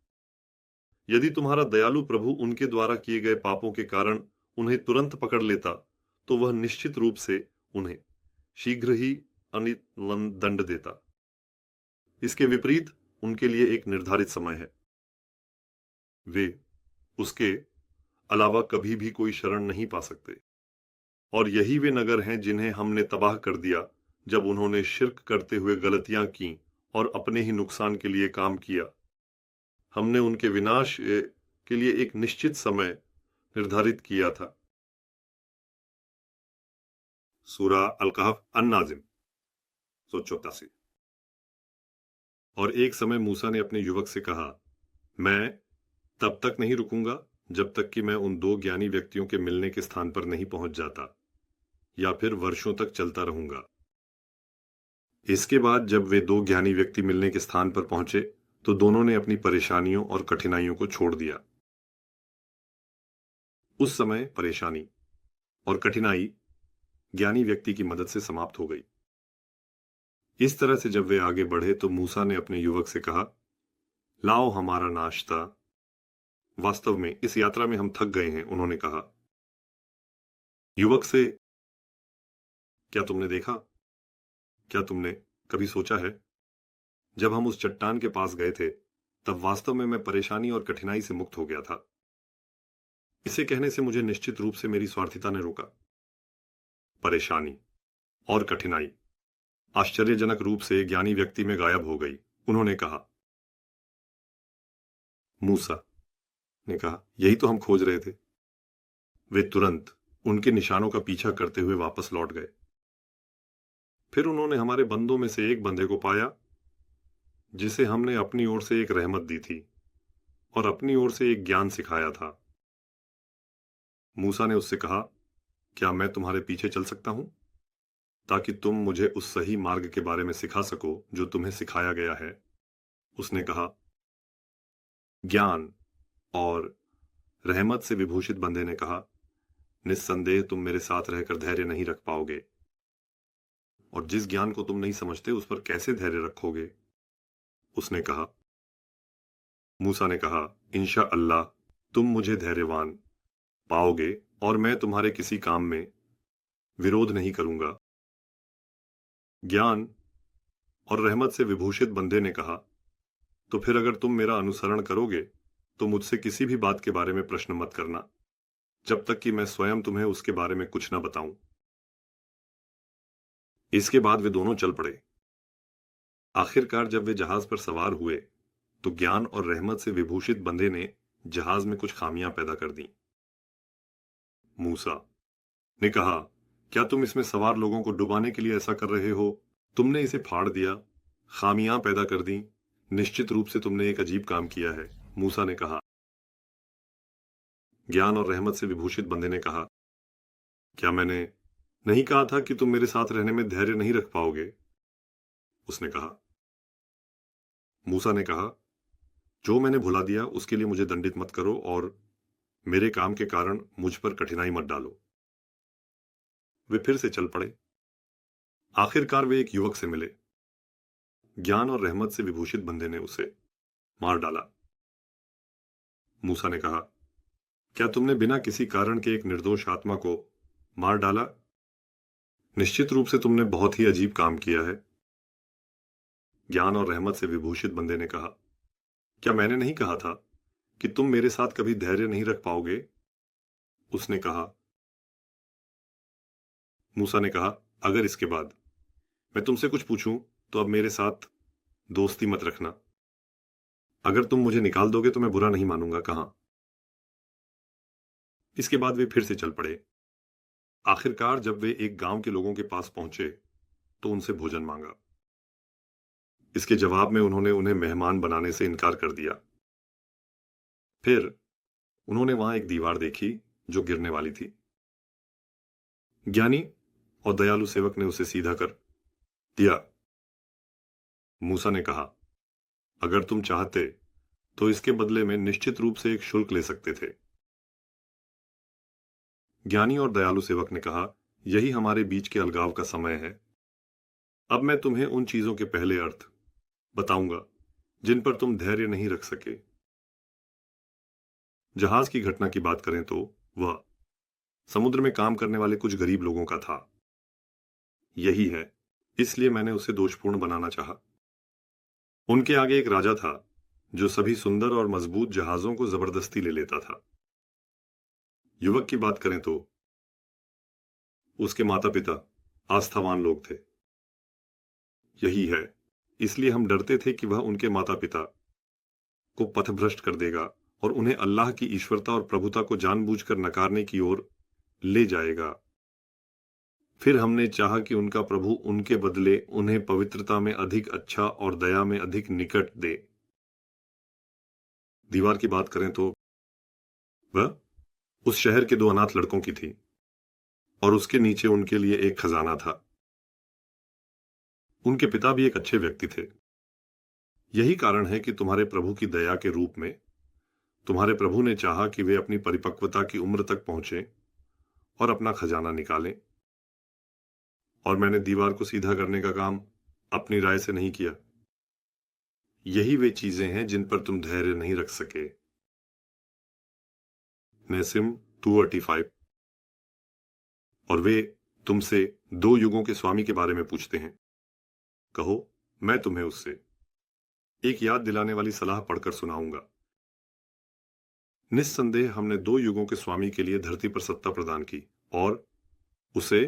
यदि तुम्हारा दयालु प्रभु उनके द्वारा किए गए पापों के कारण उन्हें तुरंत पकड़ लेता, तो वह निश्चित रूप से उन्हें शीघ्र ही अनित दंड देता। इसके विपरीत उनके लिए एक निर्धारित समय है। वे उसके अलावा कभी भी कोई शरण नहीं पा सकते। और यही वे नगर हैं जिन्हें हमने तबाह कर दिया जब उन्होंने शिर्क करते हुए गलतियां की और अपने ही नुकसान के लिए काम किया। हमने उनके विनाश के लिए एक निश्चित समय निर्धारित किया था। सूरा अल-कहफ अन-नाज़िम 184। और एक समय मूसा ने अपने युवक से कहा, मैं तब तक नहीं रुकूंगा जब तक कि मैं उन दो ज्ञानी व्यक्तियों के मिलने के स्थान पर नहीं पहुंच जाता, या फिर वर्षों तक चलता रहूंगा। इसके बाद जब वे दो ज्ञानी व्यक्ति मिलने के स्थान पर पहुंचे तो दोनों ने अपनी परेशानियों और कठिनाइयों को छोड़ दिया। उस समय परेशानी और कठिनाई ज्ञानी व्यक्ति की मदद से समाप्त हो गई। इस तरह से जब वे आगे बढ़े तो मूसा ने अपने युवक से कहा, लाओ हमारा नाश्ता। वास्तव में इस यात्रा में हम थक गए हैं, उन्होंने कहा। युवक से, क्या तुमने देखा, क्या तुमने कभी सोचा है, जब हम उस चट्टान के पास गए थे तब वास्तव में मैं परेशानी और कठिनाई से मुक्त हो गया था। इसे कहने से मुझे निश्चित रूप से मेरी स्वार्थिता ने रोका। परेशानी और कठिनाई आश्चर्यजनक रूप से ज्ञानी व्यक्ति में गायब हो गई, उन्होंने कहा। मूसा ने कहा, यही तो हम खोज रहे थे। वे तुरंत उनके निशानों का पीछा करते हुए वापस लौट गए। फिर उन्होंने हमारे बंदों में से एक बंदे को पाया जिसे हमने अपनी ओर से एक रहमत दी थी और अपनी ओर से एक ज्ञान सिखाया था। मूसा ने उससे कहा, क्या मैं तुम्हारे पीछे चल सकता हूं ताकि तुम मुझे उस सही मार्ग के बारे में सिखा सको जो तुम्हें सिखाया गया है? उसने कहा, ज्ञान और रहमत से विभूषित बंदे ने कहा, निस्संदेह तुम मेरे साथ रहकर धैर्य नहीं रख पाओगे, और जिस ज्ञान को तुम नहीं समझते उस पर कैसे धैर्य रखोगे? उसने कहा। मूसा ने कहा, इंशा अल्लाह तुम मुझे धैर्यवान पाओगे और मैं तुम्हारे किसी काम में विरोध नहीं करूंगा। ज्ञान और रहमत से विभूषित बंदे ने कहा, तो फिर अगर तुम मेरा अनुसरण करोगे तो मुझसे किसी भी बात के बारे में प्रश्न मत करना जब तक कि मैं स्वयं तुम्हें उसके बारे में कुछ न बताऊं। इसके बाद वे दोनों चल पड़े। आखिरकार जब वे जहाज पर सवार हुए तो ज्ञान और रहमत से विभूषित बंदे ने जहाज में कुछ खामियां पैदा कर दी। मूसा ने कहा, क्या तुम इसमें सवार लोगों को डुबाने के लिए ऐसा कर रहे हो? तुमने इसे फाड़ दिया, खामियां पैदा कर दी। निश्चित रूप से तुमने एक अजीब काम किया है, मूसा ने कहा। ज्ञान और रहमत से विभूषित बंदे ने कहा, क्या मैंने नहीं कहा था कि तुम मेरे साथ रहने में धैर्य नहीं रख पाओगे? उसने कहा। मूसा ने कहा, जो मैंने भुला दिया उसके लिए मुझे दंडित मत करो और मेरे काम के कारण मुझ पर कठिनाई मत डालो। वे फिर से चल पड़े। आखिरकार वे एक युवक से मिले। ज्ञान और रहमत से विभूषित बंदे ने उसे मार डाला। मूसा ने कहा, क्या तुमने बिना किसी कारण के एक निर्दोष आत्मा को मार डाला? निश्चित रूप से तुमने बहुत ही अजीब काम किया है। ज्ञान और रहमत से विभूषित बंदे ने कहा, क्या मैंने नहीं कहा था कि तुम मेरे साथ कभी धैर्य नहीं रख पाओगे? उसने कहा। मूसा ने कहा, अगर इसके बाद मैं तुमसे कुछ पूछूं तो अब मेरे साथ दोस्ती मत रखना। अगर तुम मुझे निकाल दोगे तो मैं बुरा नहीं मानूंगा। कहां? इसके बाद वे फिर से चल पड़े। आखिरकार जब वे एक गांव के लोगों के पास पहुंचे तो उनसे भोजन मांगा। इसके जवाब में उन्होंने उन्हें मेहमान बनाने से इनकार कर दिया। फिर उन्होंने वहां एक दीवार देखी जो गिरने वाली थी। ज्ञानी और दयालु सेवक ने उसे सीधा कर दिया। मूसा ने कहा, अगर तुम चाहते तो इसके बदले में निश्चित रूप से एक शुल्क ले सकते थे। ज्ञानी और दयालु सेवक ने कहा, यही हमारे बीच के अलगाव का समय है। अब मैं तुम्हें उन चीजों के पहले अर्थ बताऊंगा जिन पर तुम धैर्य नहीं रख सके। जहाज की घटना की बात करें तो वह समुद्र में काम करने वाले कुछ गरीब लोगों का था। यही है, इसलिए मैंने उसे दोषपूर्ण बनाना चाहा। उनके आगे एक राजा था जो सभी सुंदर और मजबूत जहाजों को जबरदस्ती ले लेता था। युवक की बात करें तो उसके माता पिता आस्थावान लोग थे। यही है, इसलिए हम डरते थे कि वह उनके माता पिता को पथभ्रष्ट कर देगा और उन्हें अल्लाह की ईश्वरता और प्रभुता को जानबूझकर नकारने की ओर ले जाएगा। फिर हमने चाहा कि उनका प्रभु उनके बदले उन्हें पवित्रता में अधिक अच्छा और दया में अधिक निकट दे। दीवार की बात करें तो वह उस शहर के 2 अनाथ लड़कों की थी और उसके नीचे उनके लिए एक खजाना था। उनके पिता भी एक अच्छे व्यक्ति थे। यही कारण है कि तुम्हारे प्रभु की दया के रूप में तुम्हारे प्रभु ने चाहा कि वे अपनी परिपक्वता की उम्र तक पहुंचे और अपना खजाना निकालें। और मैंने दीवार को सीधा करने का काम अपनी राय से नहीं किया। यही वे चीजें हैं जिन पर तुम धैर्य नहीं रख सके। नेसिम 2:85। और वे तुमसे 2 युगों के स्वामी के बारे में पूछते हैं। कहो, मैं तुम्हें उससे एक याद दिलाने वाली सलाह पढ़कर सुनाऊंगा। निस्संदेह हमने 2 युगों के स्वामी के लिए धरती पर सत्ता प्रदान की और उसे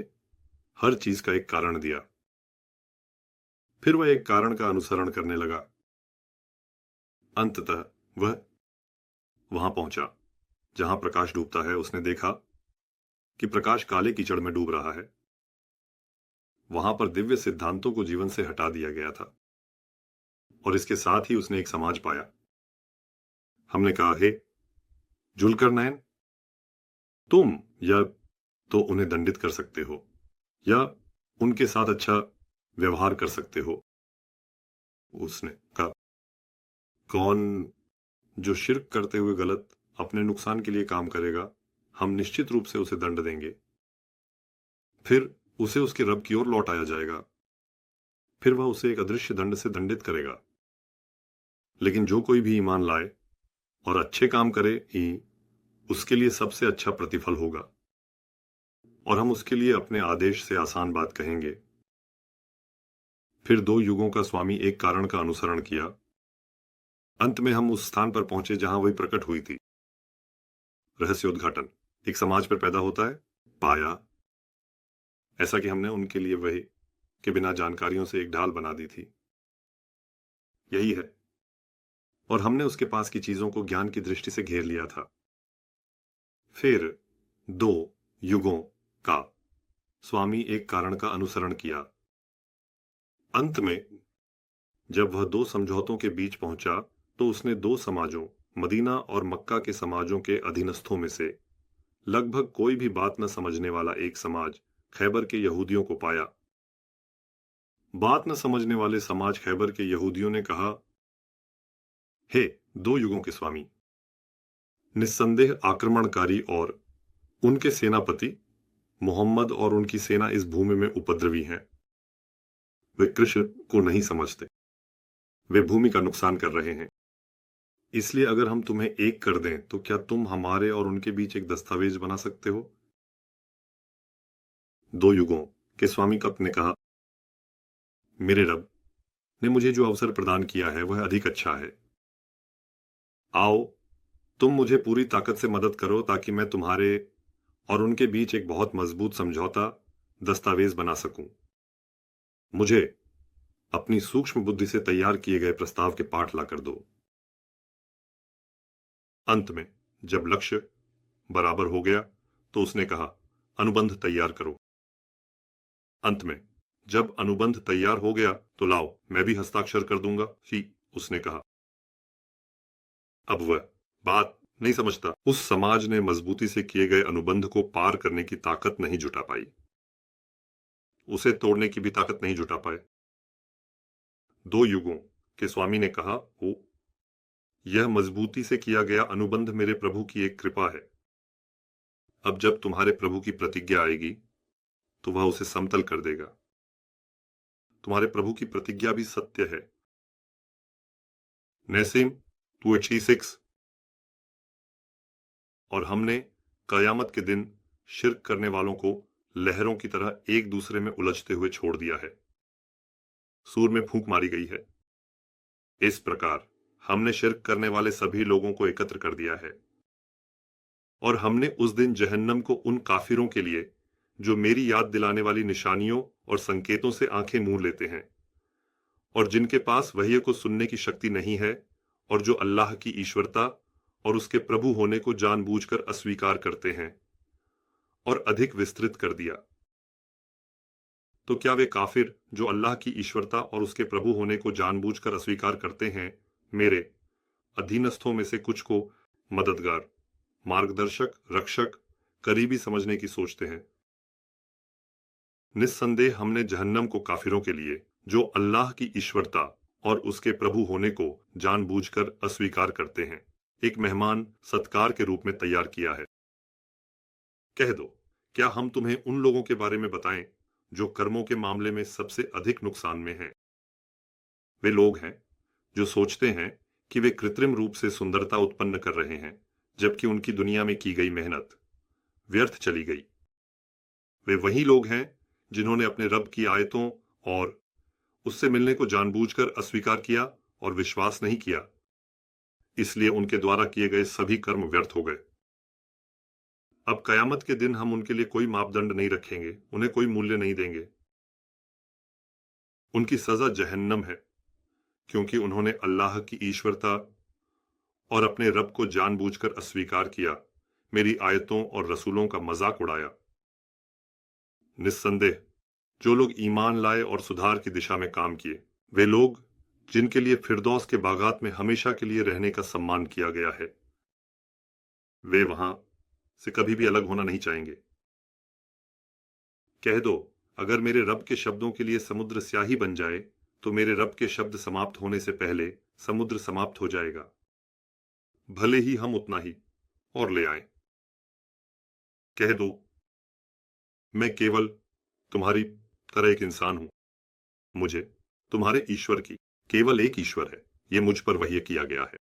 हर चीज का एक कारण दिया। फिर वह एक कारण का अनुसरण करने लगा। अंततः वह वहां पहुंचा जहां प्रकाश डूबता है। उसने देखा कि प्रकाश काले कीचड़ में डूब रहा है। वहां पर दिव्य सिद्धांतों को जीवन से हटा दिया गया था और इसके साथ ही उसने एक समाज पाया। हमने कहा, हे जुल्करनैन, तुम या तो उन्हें दंडित कर सकते हो या उनके साथ अच्छा व्यवहार कर सकते हो। उसने कहा, कौन जो शिर्क करते हुए गलत अपने नुकसान के लिए काम करेगा, हम निश्चित रूप से उसे दंड देंगे। फिर उसे उसके रब की ओर लौटाया जाएगा। फिर वह उसे एक अदृश्य दंड से दंडित करेगा। लेकिन जो कोई भी ईमान लाए और अच्छे काम करे ही उसके लिए सबसे अच्छा प्रतिफल होगा और हम उसके लिए अपने आदेश से आसान बात कहेंगे। फिर 2 युगों का स्वामी एक कारण का अनुसरण किया। अंत में हम उस स्थान पर पहुंचे जहां वही प्रकट हुई थी। रहस्योद्घाटन एक समाज पर पैदा होता है। पाया ऐसा कि हमने उनके लिए वही के बिना जानकारियों से एक ढाल बना दी थी। यही है, और हमने उसके पास की चीजों को ज्ञान की दृष्टि से घेर लिया था। फिर 2 युगों का स्वामी एक कारण का अनुसरण किया। अंत में जब वह 2 समझौतों के बीच पहुंचा तो उसने 2 समाजों, मदीना और मक्का के समाजों के अधीनस्थों में से लगभग कोई भी बात न समझने वाला एक समाज खैबर के यहूदियों को पाया। बात न समझने वाले समाज खैबर के यहूदियों ने कहा, हे 2 युगों के स्वामी, निस्संदेह आक्रमणकारी और उनके सेनापति मोहम्मद और उनकी सेना इस भूमि में उपद्रवी हैं। वे कृष्ण को नहीं समझते। वे भूमि का नुकसान कर रहे हैं। इसलिए अगर हम तुम्हें एक कर दें तो क्या तुम हमारे और उनके बीच एक दस्तावेज बना सकते हो? 2 युगों के स्वामी कप ने कहा, मेरे रब ने मुझे जो अवसर प्रदान किया है वह अधिक अच्छा है। आओ, तुम मुझे पूरी ताकत से मदद करो ताकि मैं तुम्हारे और उनके बीच एक बहुत मजबूत समझौता दस्तावेज बना सकूं। मुझे अपनी सूक्ष्म बुद्धि से तैयार किए गए प्रस्ताव के पाठ लाकर दो। अंत में जब लक्ष्य बराबर हो गया तो उसने कहा, अनुबंध तैयार करो। अंत में जब अनुबंध तैयार हो गया तो लाओ, मैं भी हस्ताक्षर कर दूंगा ही, उसने कहा। अब वह बात नहीं समझता। उस समाज ने मजबूती से किए गए अनुबंध को पार करने की ताकत नहीं जुटा पाई। उसे तोड़ने की भी ताकत नहीं जुटा पाए। 2 युगों के स्वामी ने कहा, हो, यह मजबूती से किया गया अनुबंध मेरे प्रभु की एक कृपा है। अब जब तुम्हारे प्रभु की प्रतिज्ञा आएगी तो वह उसे समतल कर देगा। तुम्हारे प्रभु की प्रतिज्ञा भी सत्य है। नेसिम 2:86। और हमने कयामत के दिन शिर्क करने वालों को लहरों की तरह एक दूसरे में उलझते हुए छोड़ दिया है। सूर में फूंक मारी गई है। इस प्रकार हमने शिर्क करने वाले सभी लोगों को एकत्र कर दिया है, और हमने उस दिन जहन्नम को उन काफिरों के लिए जो मेरी याद दिलाने वाली निशानियों और संकेतों से आंखें मूंद लेते हैं, और जिनके पास वही को सुनने की शक्ति नहीं है, और जो अल्लाह की ईश्वरता और उसके प्रभु होने को जानबूझकर अस्वीकार करते हैं, और अधिक विस्तृत कर दिया। तो क्या वे काफिर जो अल्लाह की ईश्वरता और उसके प्रभु होने को जानबूझकर अस्वीकार करते हैं, मेरे अधीनस्थों में से कुछ को मददगार, मार्गदर्शक, रक्षक, करीबी समझने की सोचते हैं? निस्संदेह हमने जहन्नम को काफिरों के लिए जो अल्लाह की ईश्वरता और उसके प्रभु होने को जानबूझकर अस्वीकार करते हैं, एक मेहमान सत्कार के रूप में तैयार किया है। कह दो, क्या हम तुम्हें उन लोगों के बारे में बताएं जो कर्मों के मामले में सबसे अधिक नुकसान में हैं? वे लोग हैं जो सोचते हैं कि वे कृत्रिम रूप से सुंदरता उत्पन्न कर रहे हैं, जबकि उनकी दुनिया में की गई मेहनत व्यर्थ चली गई। वे वही लोग हैं जिन्होंने अपने रब की आयतों और उससे मिलने को जानबूझकर अस्वीकार किया और विश्वास नहीं किया, इसलिए उनके द्वारा किए गए सभी कर्म व्यर्थ हो गए। अब कयामत के दिन हम उनके लिए कोई मापदंड नहीं रखेंगे, उन्हें कोई मूल्य नहीं देंगे। उनकी सजा जहन्नम है, क्योंकि उन्होंने अल्लाह की ईश्वरता और अपने रब को जानबूझकर अस्वीकार किया, मेरी आयतों और रसूलों का मजाक उड़ाया। निस्संदेह जो लोग ईमान लाए और सुधार की दिशा में काम किए, वे लोग जिनके लिए फिरदौस के बागात में हमेशा के लिए रहने का सम्मान किया गया है, वे वहां से कभी भी अलग होना नहीं चाहेंगे। कह दो, अगर मेरे रब के शब्दों के लिए समुद्र स्याही बन जाए, तो मेरे रब के शब्द समाप्त होने से पहले समुद्र समाप्त हो जाएगा, भले ही हम उतना ही और ले आए। कह दो, मैं केवल तुम्हारी तरह एक इंसान हूं, मुझे तुम्हारे ईश्वर की केवल एक ईश्वर है, यह मुझ पर वही किया गया है।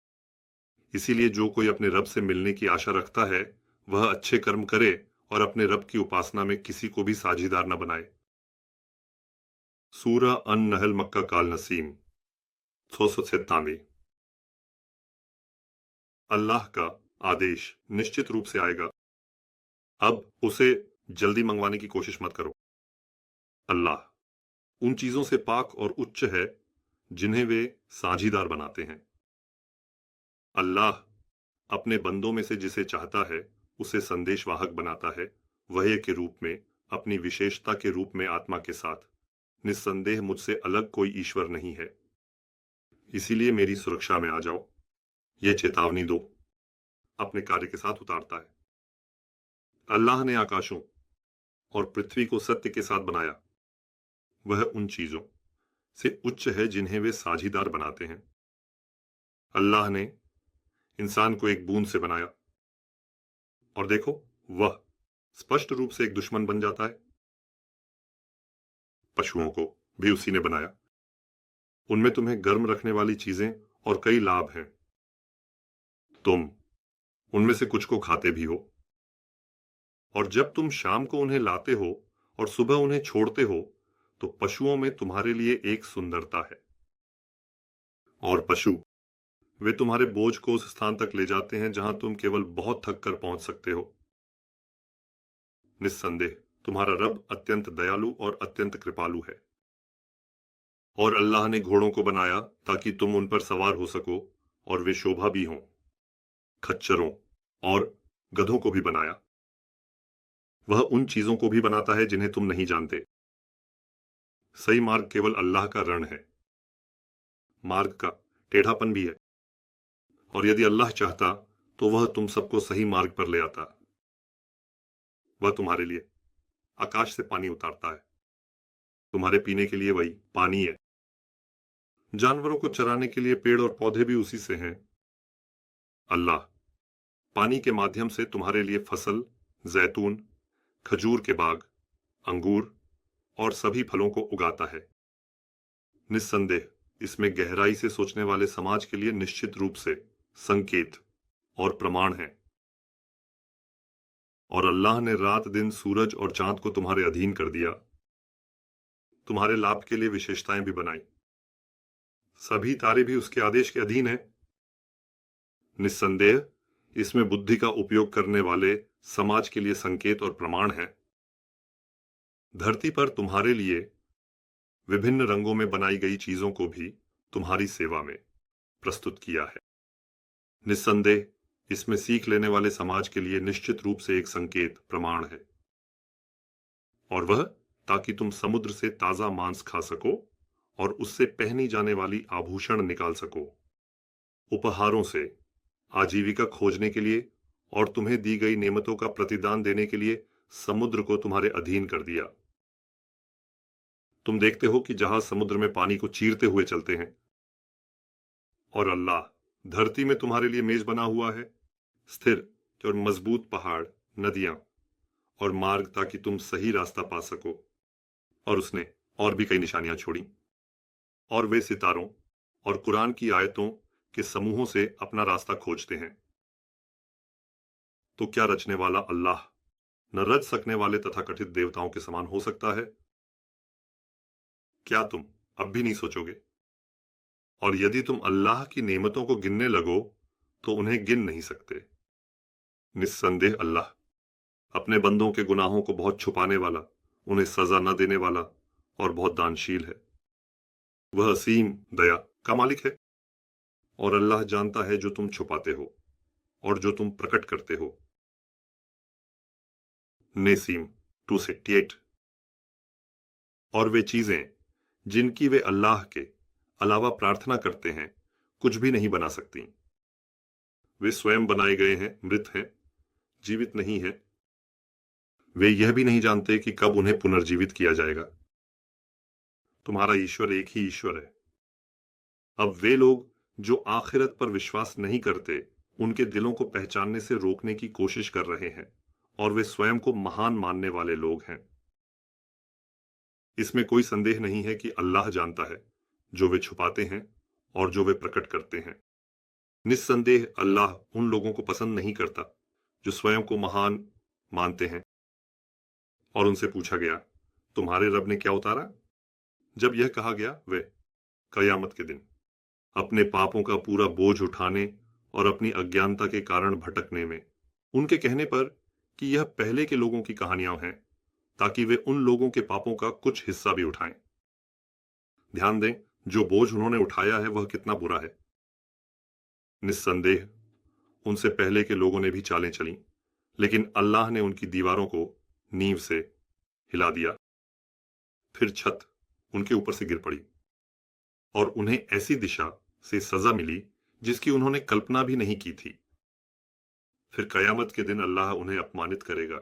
इसीलिए जो कोई अपने रब से मिलने की आशा रखता है, वह अच्छे कर्म करे और अपने रब की उपासना में किसी को भी साझीदार न बनाए। सूरा अन नहल मक्का काल नसीम 697। अल्लाह का आदेश निश्चित रूप से आएगा, अब उसे जल्दी मंगवाने की कोशिश मत करो। अल्लाह उन चीजों से पाक और उच्च है जिन्हें वे साझीदार बनाते हैं। अल्लाह अपने बंदों में से जिसे चाहता है उसे संदेशवाहक बनाता है, वह्य के रूप में, अपनी विशेषता के रूप में आत्मा के साथ। निस्संदेह मुझसे अलग कोई ईश्वर नहीं है, इसीलिए मेरी सुरक्षा में आ जाओ। यह चेतावनी दो, अपने कार्य के साथ उतारता है। अल्लाह ने आकाशों और पृथ्वी को सत्य के साथ बनाया, वह उन चीजों से उच्च है जिन्हें वे साझीदार बनाते हैं। अल्लाह ने इंसान को एक बूंद से बनाया, और देखो वह स्पष्ट रूप से एक दुश्मन बन जाता है। पशुओं को भी उसी ने बनाया, उनमें तुम्हें गर्म रखने वाली चीजें और कई लाभ हैं। तुम उनमें से कुछ को खाते भी हो, और जब तुम शाम को उन्हें लाते हो और सुबह उन्हें छोड़ते हो, तो पशुओं में तुम्हारे लिए एक सुंदरता है। और पशु वे तुम्हारे बोझ को उस स्थान तक ले जाते हैं जहां तुम केवल बहुत थक कर पहुंच सकते हो। निस्संदेह तुम्हारा रब अत्यंत दयालु और अत्यंत कृपालु है। और अल्लाह ने घोड़ों को बनाया ताकि तुम उन पर सवार हो सको और वे शोभा भी हों। खच्चरों और गधों को भी बनाया, वह उन चीजों को भी बनाता है जिन्हें तुम नहीं जानते। सही मार्ग केवल अल्लाह का रण है, मार्ग का टेढ़ापन भी है, और यदि अल्लाह चाहता तो वह तुम सबको सही मार्ग पर ले आता। वह तुम्हारे लिए आकाश से पानी उतारता है, तुम्हारे पीने के लिए वही पानी है। जानवरों को चराने के लिए पेड़ और पौधे भी उसी से हैं। अल्लाह पानी के माध्यम से तुम्हारे लिए फसल, जैतून, खजूर के बाग, अंगूर और सभी फलों को उगाता है। निस्संदेह इसमें गहराई से सोचने वाले समाज के लिए निश्चित रूप से संकेत और प्रमाण है। और अल्लाह ने रात दिन, सूरज और चांद को तुम्हारे अधीन कर दिया, तुम्हारे लाभ के लिए विशेषताएं भी बनाई। सभी तारे भी उसके आदेश के अधीन हैं। निस्संदेह इसमें बुद्धि का उपयोग करने वाले समाज के लिए संकेत और प्रमाण है। धरती पर तुम्हारे लिए विभिन्न रंगों में बनाई गई चीजों को भी तुम्हारी सेवा में प्रस्तुत किया है। निस्संदेह इसमें सीख लेने वाले समाज के लिए निश्चित रूप से एक संकेत प्रमाण है, और वह ताकि तुम समुद्र से ताजा मांस खा सको और उससे पहनी जाने वाली आभूषण निकाल सको। उपहारों से आजीविका खोजने के लिए और तुम्हें दी गई नेमतों का प्रतिदान देने के लिए समुद्र को तुम्हारे अधीन कर दिया। तुम देखते हो कि जहाज समुद्र में पानी को चीरते हुए चलते हैं, और अल्लाह धरती में तुम्हारे लिए मेज बना हुआ है, स्थिर और मजबूत पहाड़, नदियां और मार्ग, ताकि तुम सही रास्ता पा सको। और उसने और भी कई निशानियां छोड़ी, और वे सितारों और कुरान की आयतों के समूहों से अपना रास्ता खोजते हैं। तो क्या रचने वाला अल्लाह न रच सकने वाले तथाकथित देवताओं के समान हो सकता है? क्या तुम अब भी नहीं सोचोगे? और यदि तुम अल्लाह की नेमतों को गिनने लगो तो उन्हें गिन नहीं सकते। निस्संदेह अल्लाह अपने बंदों के गुनाहों को बहुत छुपाने वाला, उन्हें सजा न देने वाला और बहुत दानशील है। वह असीम दया का मालिक है, और अल्लाह जानता है जो तुम छुपाते हो और जो तुम प्रकट करते हो। नेसीम 268। और वे चीजें जिनकी वे अल्लाह के अलावा प्रार्थना करते हैं कुछ भी नहीं बना सकती। वे स्वयं बनाए गए हैं, मृत हैं, जीवित नहीं है। वे यह भी नहीं जानते कि कब उन्हें पुनर्जीवित किया जाएगा। तुम्हारा ईश्वर एक ही ईश्वर है। अब वे लोग जो आखिरत पर विश्वास नहीं करते, उनके दिलों को पहचानने से रोकने की कोशिश कर रहे हैं, और वे स्वयं को महान मानने वाले लोग हैं। इसमें कोई संदेह नहीं है कि अल्लाह जानता है जो वे छुपाते हैं और जो वे प्रकट करते हैं। निस्संदेह अल्लाह उन लोगों को पसंद नहीं करता जो स्वयं को महान मानते हैं। और उनसे पूछा गया, तुम्हारे रब ने क्या उतारा? जब यह कहा गया, वे कयामत के दिन अपने पापों का पूरा बोझ उठाने और अपनी अज्ञानता के कारण भटकने में उनके कहने पर कि यह पहले के लोगों की कहानियां हैं, ताकि वे उन लोगों के पापों का कुछ हिस्सा भी उठाएं। ध्यान दें, जो बोझ उन्होंने उठाया है वह कितना बुरा है। निस्संदेह उनसे पहले के लोगों ने भी चालें चली, लेकिन अल्लाह ने उनकी दीवारों को नींव से हिला दिया। फिर छत उनके ऊपर से गिर पड़ी और उन्हें ऐसी दिशा से सजा मिली जिसकी उन्होंने कल्पना भी नहीं की थी। फिर कयामत के दिन अल्लाह उन्हें अपमानित करेगा।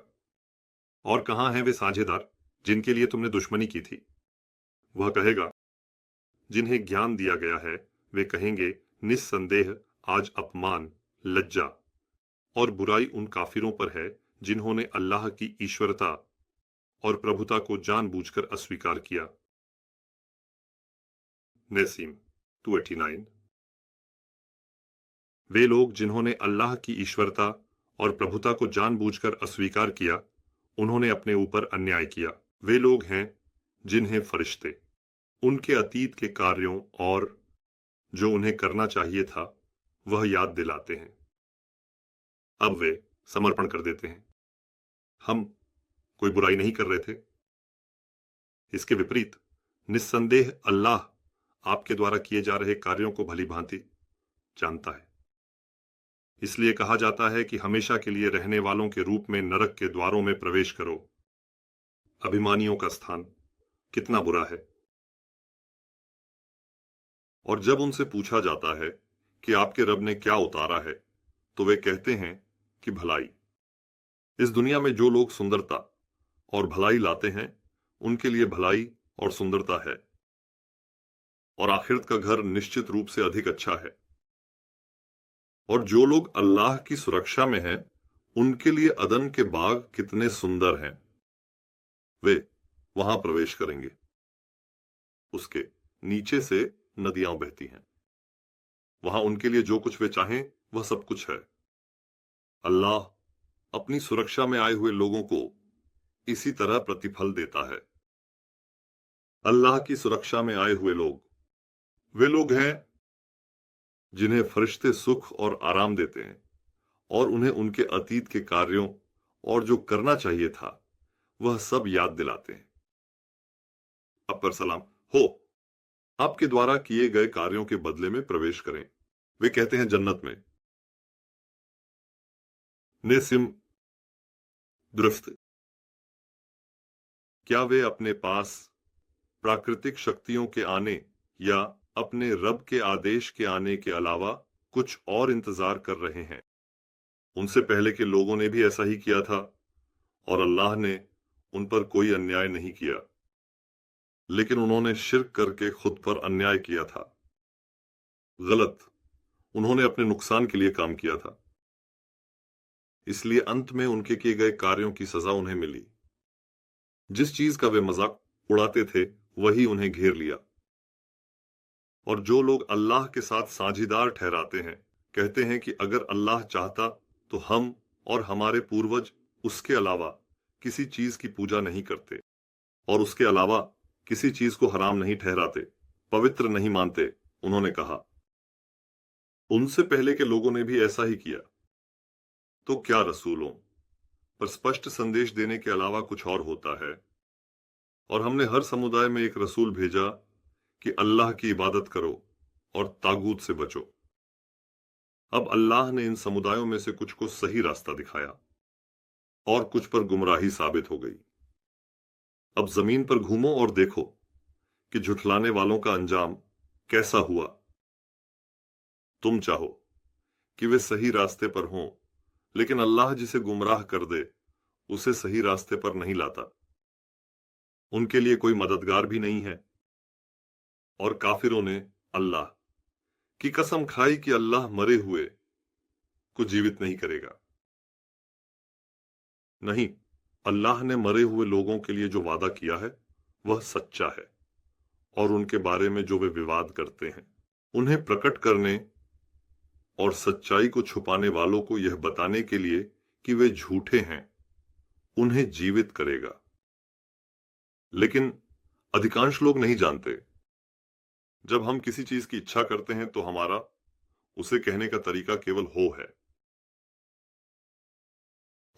और कहां हैं वे साझेदार जिनके लिए तुमने दुश्मनी की थी? वह कहेगा, जिन्हें ज्ञान दिया गया है वे कहेंगे, निस्संदेह आज अपमान, लज्जा और बुराई उन काफिरों पर है जिन्होंने अल्लाह की ईश्वरता और प्रभुता को जानबूझकर अस्वीकार किया। नेसीम 289। वे लोग जिन्होंने अल्लाह की ईश्वरता और प्रभुता को जानबूझकर अस्वीकार किया, उन्होंने अपने ऊपर अन्याय किया। वे लोग हैं जिन्हें फरिश्ते उनके अतीत के कार्यों और जो उन्हें करना चाहिए था वह याद दिलाते हैं। अब वे समर्पण कर देते हैं, हम कोई बुराई नहीं कर रहे थे। इसके विपरीत निस्संदेह अल्लाह आपके द्वारा किए जा रहे कार्यों को भली भांति जानता है। इसलिए कहा जाता है कि हमेशा के लिए रहने वालों के रूप में नरक के द्वारों में प्रवेश करो। अभिमानियों का स्थान कितना बुरा है। और जब उनसे पूछा जाता है कि आपके रब ने क्या उतारा है, तो वे कहते हैं कि भलाई। इस दुनिया में जो लोग सुंदरता और भलाई लाते हैं उनके लिए भलाई और सुंदरता है, और आखिरत का घर निश्चित रूप से अधिक अच्छा है। और जो लोग अल्लाह की सुरक्षा में हैं उनके लिए अदन के बाग कितने सुंदर हैं। वे वहां प्रवेश करेंगे, उसके नीचे से नदियां बहती हैं। वहां उनके लिए जो कुछ वे चाहें वह सब कुछ है। अल्लाह अपनी सुरक्षा में आए हुए लोगों को इसी तरह प्रतिफल देता है। अल्लाह की सुरक्षा में आए हुए लोग वे लोग हैं जिन्हें फरिश्ते सुख और आराम देते हैं और उन्हें उनके अतीत के कार्यों और जो करना चाहिए था वह सब याद दिलाते हैं। अब पर सलाम हो आपके द्वारा किए गए कार्यों के बदले में प्रवेश करें। वे कहते हैं जन्नत में। नेसिम दुरुस्त, क्या वे अपने पास प्राकृतिक शक्तियों के आने या अपने रब के आदेश के आने के अलावा कुछ और इंतजार कर रहे हैं? उनसे पहले के लोगों ने भी ऐसा ही किया था और अल्लाह ने उन पर कोई अन्याय नहीं किया, लेकिन उन्होंने शिर्क करके खुद पर अन्याय किया था। गलत, उन्होंने अपने नुकसान के लिए काम किया था, इसलिए अंत में उनके किए गए कार्यों की सजा उन्हें मिली। जिस चीज का वे मजाक उड़ाते थे वही उन्हें घेर लिया। और जो लोग अल्लाह के साथ साझीदार ठहराते हैं कहते हैं कि अगर अल्लाह चाहता तो हम और हमारे पूर्वज उसके अलावा किसी चीज की पूजा नहीं करते और उसके अलावा किसी चीज को हराम नहीं ठहराते, पवित्र नहीं मानते। उन्होंने कहा, उनसे पहले के लोगों ने भी ऐसा ही किया, तो क्या रसूलों पर स्पष्ट संदेश देने के अलावा कुछ और होता है? और हमने हर समुदाय में एक रसूल भेजा कि अल्लाह की इबादत करो और तागूत से बचो। अब अल्लाह ने इन समुदायों में से कुछ को सही रास्ता दिखाया और कुछ पर गुमराही साबित हो गई। अब जमीन पर घूमो और देखो कि झुठलाने वालों का अंजाम कैसा हुआ। तुम चाहो कि वे सही रास्ते पर हों, लेकिन अल्लाह जिसे गुमराह कर दे उसे सही रास्ते पर नहीं लाता। उनके लिए कोई मददगार भी नहीं है। और काफिरों ने अल्लाह की कसम खाई कि अल्लाह मरे हुए को जीवित नहीं करेगा। नहीं, अल्लाह ने मरे हुए लोगों के लिए जो वादा किया है वह सच्चा है और उनके बारे में जो वे विवाद करते हैं उन्हें प्रकट करने और सच्चाई को छुपाने वालों को यह बताने के लिए कि वे झूठे हैं, उन्हें जीवित करेगा। लेकिन अधिकांश लोग नहीं जानते। जब हम किसी चीज की इच्छा करते हैं तो हमारा उसे कहने का तरीका केवल हो है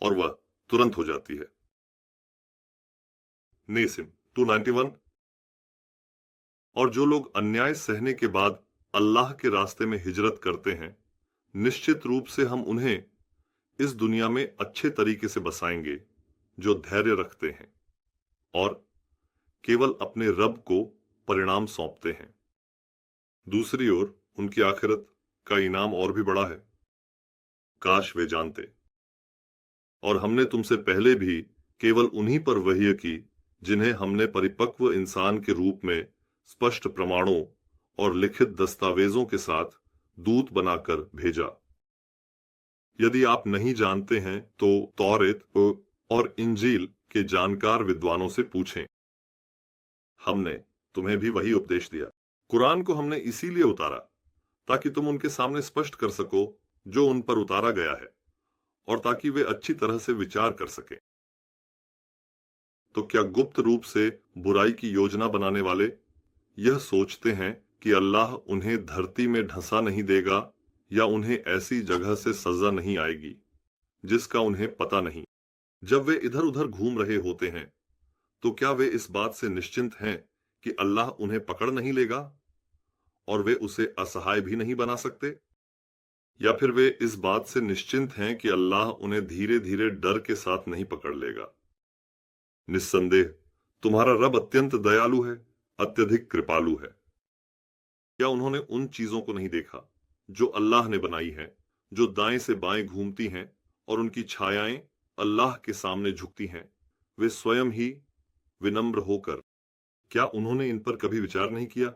और वह तुरंत हो जाती है। नेसिम 291। और जो लोग अन्याय सहने के बाद अल्लाह के रास्ते में हिजरत करते हैं, निश्चित रूप से हम उन्हें इस दुनिया में अच्छे तरीके से बसाएंगे जो धैर्य रखते हैं और केवल अपने रब को परिणाम सौंपते हैं। दूसरी ओर उनकी आखिरत का इनाम और भी बड़ा है, काश वे जानते। और हमने तुमसे पहले भी केवल उन्हीं पर वही की जिन्हें हमने परिपक्व इंसान के रूप में स्पष्ट प्रमाणों और लिखित दस्तावेजों के साथ दूत बनाकर भेजा। यदि आप नहीं जानते हैं तो तौरेत और इंजील के जानकार विद्वानों से पूछें। हमने तुम्हें भी वही उपदेश दिया। कुरान को हमने इसीलिए उतारा ताकि तुम उनके सामने स्पष्ट कर सको जो उन पर उतारा गया है और ताकि वे अच्छी तरह से विचार कर सकें। तो क्या गुप्त रूप से बुराई की योजना बनाने वाले यह सोचते हैं कि अल्लाह उन्हें धरती में ढंसा नहीं देगा या उन्हें ऐसी जगह से सजा नहीं आएगी जिसका उन्हें पता नहीं? जब वे इधर उधर घूम रहे होते हैं तो क्या वे इस बात से निश्चिंत हैं कि अल्लाह उन्हें पकड़ नहीं लेगा और वे उसे असहाय भी नहीं बना सकते? या फिर वे इस बात से निश्चिंत हैं कि अल्लाह उन्हें धीरे धीरे डर के साथ नहीं पकड़ लेगा? निस्संदेह तुम्हारा रब अत्यंत दयालु है, अत्यधिक कृपालु है। क्या उन्होंने उन चीजों को नहीं देखा जो अल्लाह ने बनाई हैं, जो दाएं से बाएं घूमती हैं और उनकी छायाएं अल्लाह के सामने झुकती हैं? वे स्वयं ही विनम्र होकर, क्या उन्होंने इन पर कभी विचार नहीं किया?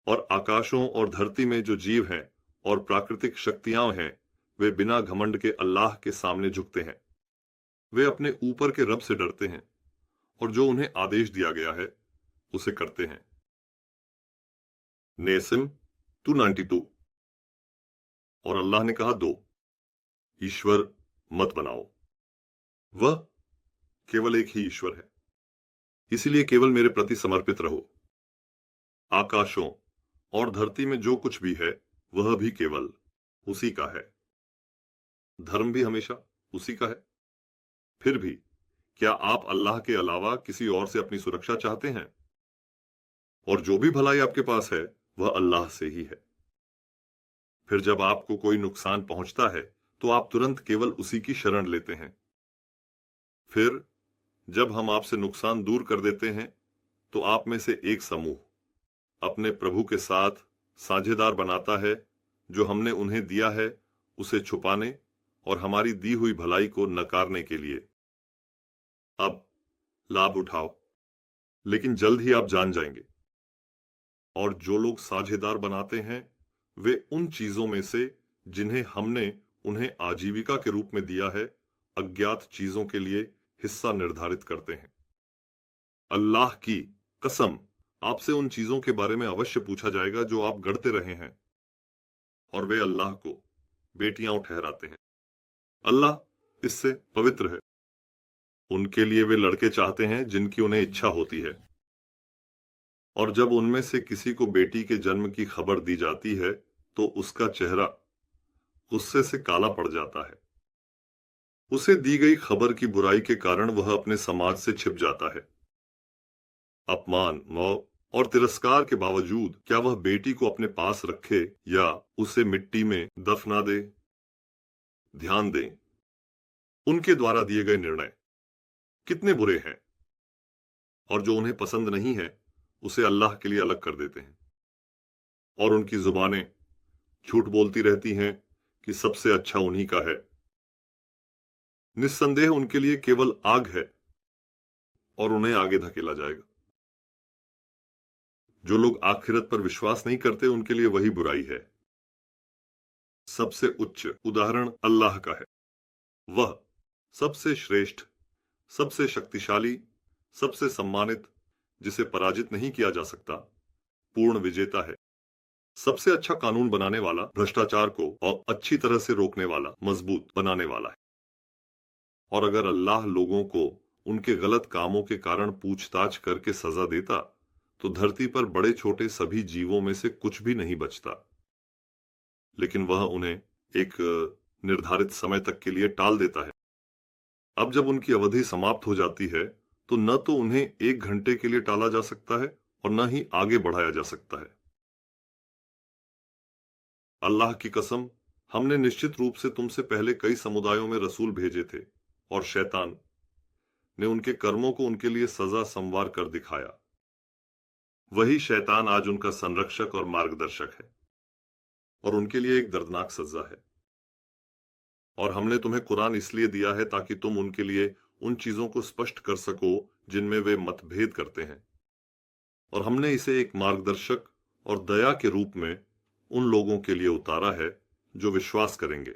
और आकाशों और धरती में जो जीव हैं और प्राकृतिक शक्तियां हैं, वे बिना घमंड के अल्लाह के सामने झुकते हैं। वे अपने ऊपर के रब से डरते हैं और जो उन्हें आदेश दिया गया है उसे करते हैं। नेसिम 292। और अल्लाह ने कहा, दो ईश्वर मत बनाओ, वह केवल एक ही ईश्वर है, इसलिए केवल मेरे प्रति समर्पित रहो। आकाशों और धरती में जो कुछ भी है वह भी केवल उसी का है। धर्म भी हमेशा उसी का है। फिर भी क्या आप अल्लाह के अलावा किसी और से अपनी सुरक्षा चाहते हैं? और जो भी भलाई आपके पास है वह अल्लाह से ही है। फिर जब आपको कोई नुकसान पहुंचता है तो आप तुरंत केवल उसी की शरण लेते हैं। फिर जब हम आपसे नुकसान दूर कर देते हैं तो आप में से एक समूह अपने प्रभु के साथ साझेदार बनाता है जो हमने उन्हें दिया है, उसे छुपाने और हमारी दी हुई भलाई को नकारने के लिए। अब लाभ उठाओ, लेकिन जल्द ही आप जान जाएंगे। और जो लोग साझेदार बनाते हैं वे उन चीजों में से जिन्हें हमने उन्हें आजीविका के रूप में दिया है, अज्ञात चीजों के लिए हिस्सा निर्धारित करते हैं। अल्लाह की कसम, आपसे उन चीजों के बारे में अवश्य पूछा जाएगा जो आप गढ़ते रहे हैं। और वे अल्लाह को बेटियां ठहराते हैं। अल्लाह इससे पवित्र है। उनके लिए वे लड़के चाहते हैं जिनकी उन्हें इच्छा होती है। और जब उनमें से किसी को बेटी के जन्म की खबर दी जाती है तो उसका चेहरा गुस्से से काला पड़ जाता है। उसे दी गई खबर की बुराई के कारण वह अपने समाज से छिप जाता है। अपमान, मौत और तिरस्कार के बावजूद क्या वह बेटी को अपने पास रखे या उसे मिट्टी में दफना दे? ध्यान दें, उनके द्वारा दिए गए निर्णय कितने बुरे हैं। और जो उन्हें पसंद नहीं है उसे अल्लाह के लिए अलग कर देते हैं। और उनकी जुबानें झूठ बोलती रहती हैं कि सबसे अच्छा उन्हीं का है। निस्संदेह उनके लिए केवल आग है और उन्हें आगे धकेला जाएगा। जो लोग आखिरत पर विश्वास नहीं करते उनके लिए वही बुराई है। सबसे उच्च उदाहरण अल्लाह का है। वह सबसे श्रेष्ठ, सबसे शक्तिशाली, सबसे सम्मानित, जिसे पराजित नहीं किया जा सकता, पूर्ण विजेता है। सबसे अच्छा कानून बनाने वाला, भ्रष्टाचार को और अच्छी तरह से रोकने वाला, मजबूत बनाने वाला है। और अगर अल्लाह लोगों को उनके गलत कामों के कारण पूछताछ करके सजा देता तो धरती पर बड़े छोटे सभी जीवों में से कुछ भी नहीं बचता। लेकिन वह उन्हें एक निर्धारित समय तक के लिए टाल देता है। अब जब उनकी अवधि समाप्त हो जाती है तो न तो उन्हें 1 घंटे के लिए टाला जा सकता है और न ही आगे बढ़ाया जा सकता है। अल्लाह की कसम, हमने निश्चित रूप से तुमसे पहले कई समुदायों में रसूल भेजे थे और शैतान ने उनके कर्मों को उनके लिए सजा संवार कर दिखाया। वही शैतान आज उनका संरक्षक और मार्गदर्शक है और उनके लिए एक दर्दनाक सजा है। और हमने तुम्हें कुरान इसलिए दिया है ताकि तुम उनके लिए उन चीजों को स्पष्ट कर सको जिनमें वे मतभेद करते हैं। और हमने इसे एक मार्गदर्शक और दया के रूप में उन लोगों के लिए उतारा है जो विश्वास करेंगे।